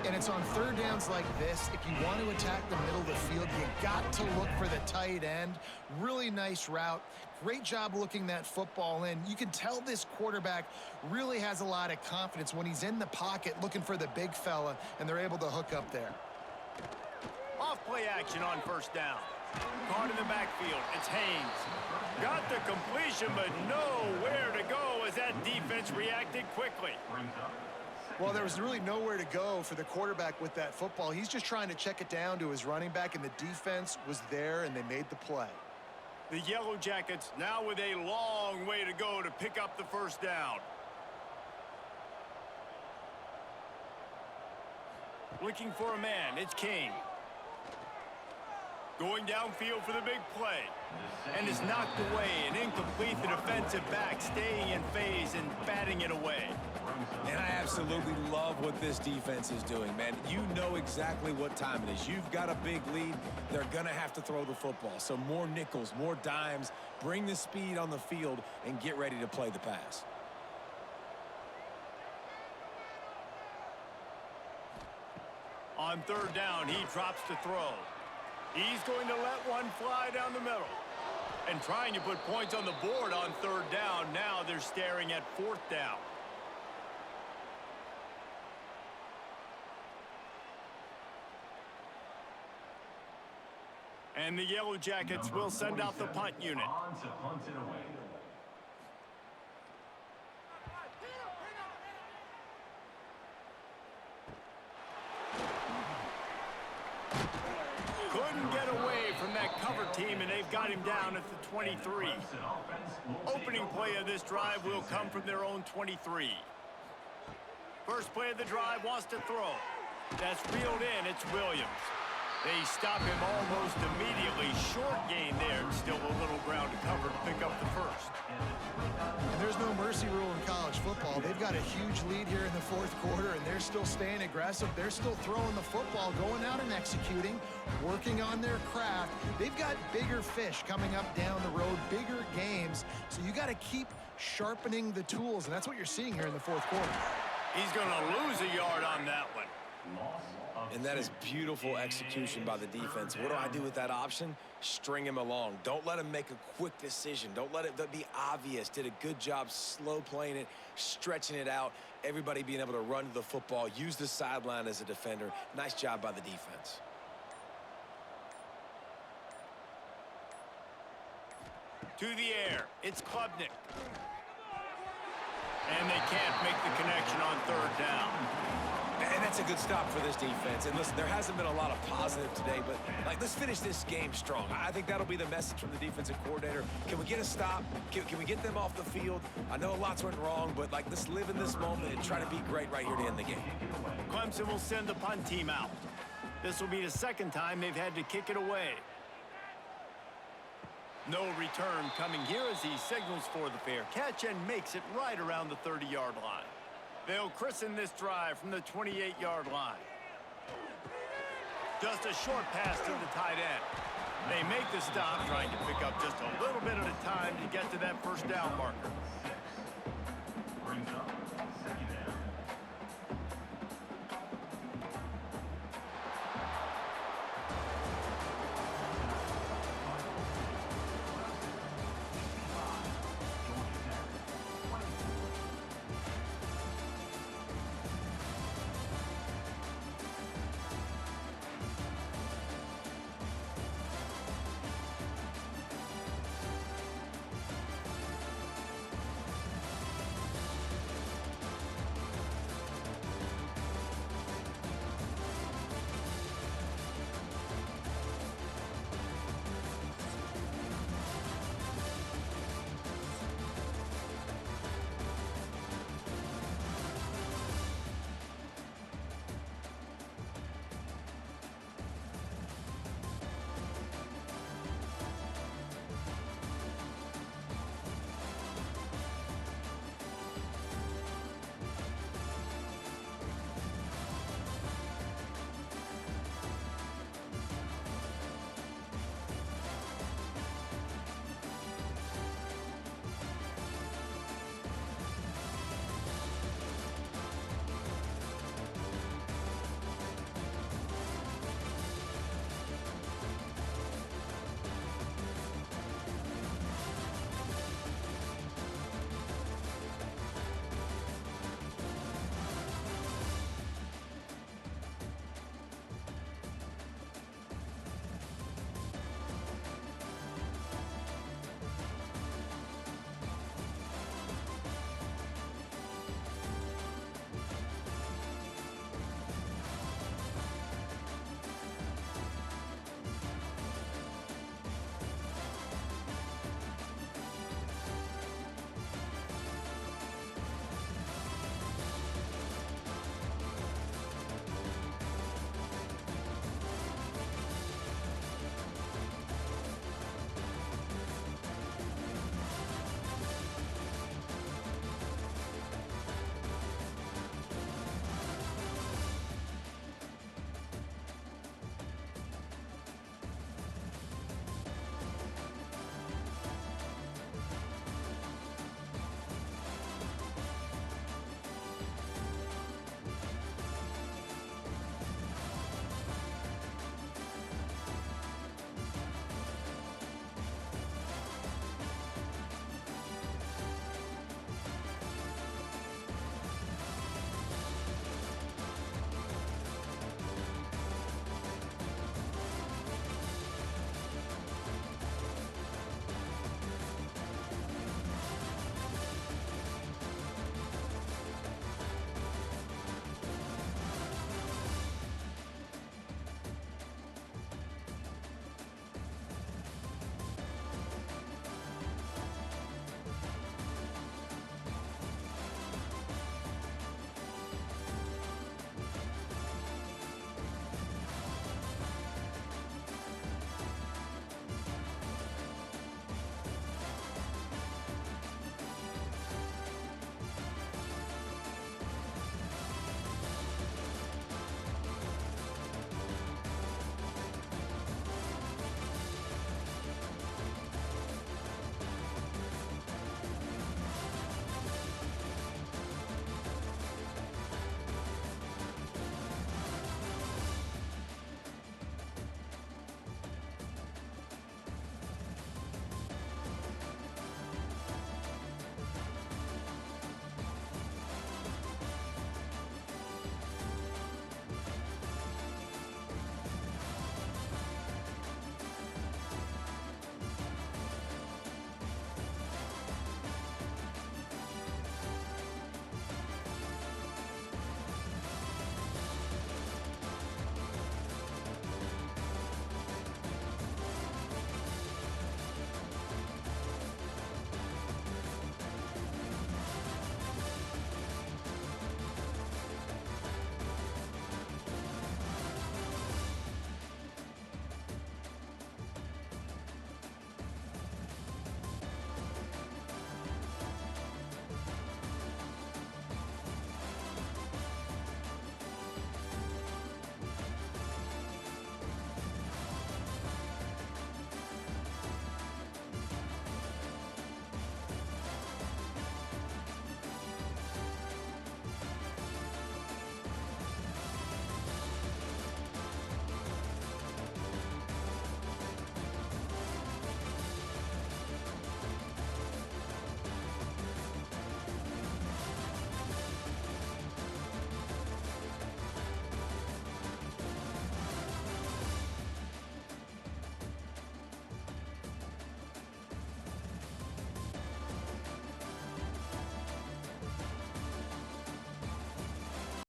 And it's on third downs like this. If you want to attack the middle of the field, you got to look for the tight end. Really nice route. Great job looking that football in. You can tell this quarterback really has a lot of confidence when he's in the pocket looking for the big fella, and they're able to hook up there. Off play action on first down. Caught in the backfield. It's Haynes. Got the completion, but nowhere to go as that defense reacted quickly. Well, there was really nowhere to go for the quarterback with that football. He's just trying to check it down to his running back, and the defense was there, and they made the play. The Yellow Jackets now with a long way to go to pick up the first down. Looking for a man. It's King. Going downfield for the big play. And is knocked away and incomplete. The defensive back staying in phase and batting it away. And I absolutely love what this defense is doing, man. You know exactly what time it is. You've got a big lead. They're going to have to throw the football. So more nickels, more dimes. Bring the speed on the field and get ready to play the pass. On third down, he drops to throw. He's going to let one fly down the middle. And trying to put points on the board on third down. Now they're staring at fourth down. And the Yellow Jackets will send out the punt unit. On to punt it away. Couldn't get away from that cover team, and they've got him down at the 23. Opening play of this drive will come from their own 23. First play of the drive wants to throw. That's reeled in. It's Williams. They stop him almost immediately. Short gain there, and still a little ground to cover to pick up the first. And there's no mercy rule in college football. They've got a huge lead here in the fourth quarter, and they're still staying aggressive. They're still throwing the football, going out and executing, working on their craft. They've got bigger fish coming up down the road, bigger games. So you got to keep sharpening the tools, and that's what you're seeing here in the fourth quarter. He's going to lose a yard on that one. And that is beautiful execution by the defense. What do I do with that option? String him along. Don't let him make a quick decision. Don't let it be obvious. Did a good job slow playing it, stretching it out. Everybody being able to run to the football, use the sideline as a defender. Nice job by the defense. To the air. It's Klubnik. And they can't make the connection on third down. And that's a good stop for this defense. And listen, there hasn't been a lot of positive today, but let's finish this game strong. I think that'll be the message from the defensive coordinator. Can we get a stop? Can we get them off the field? I know lots went wrong, but let's live in this moment and try to be great right here to end the game. Clemson will send the punt team out. This will be the second time they've had to kick it away. No return coming here as he signals for the fair catch and makes it right around the 30-yard line. They'll christen this drive from the 28-yard line. Just a short pass to the tight end. They make the stop, trying to pick up just a little bit at a time to get to that first down marker.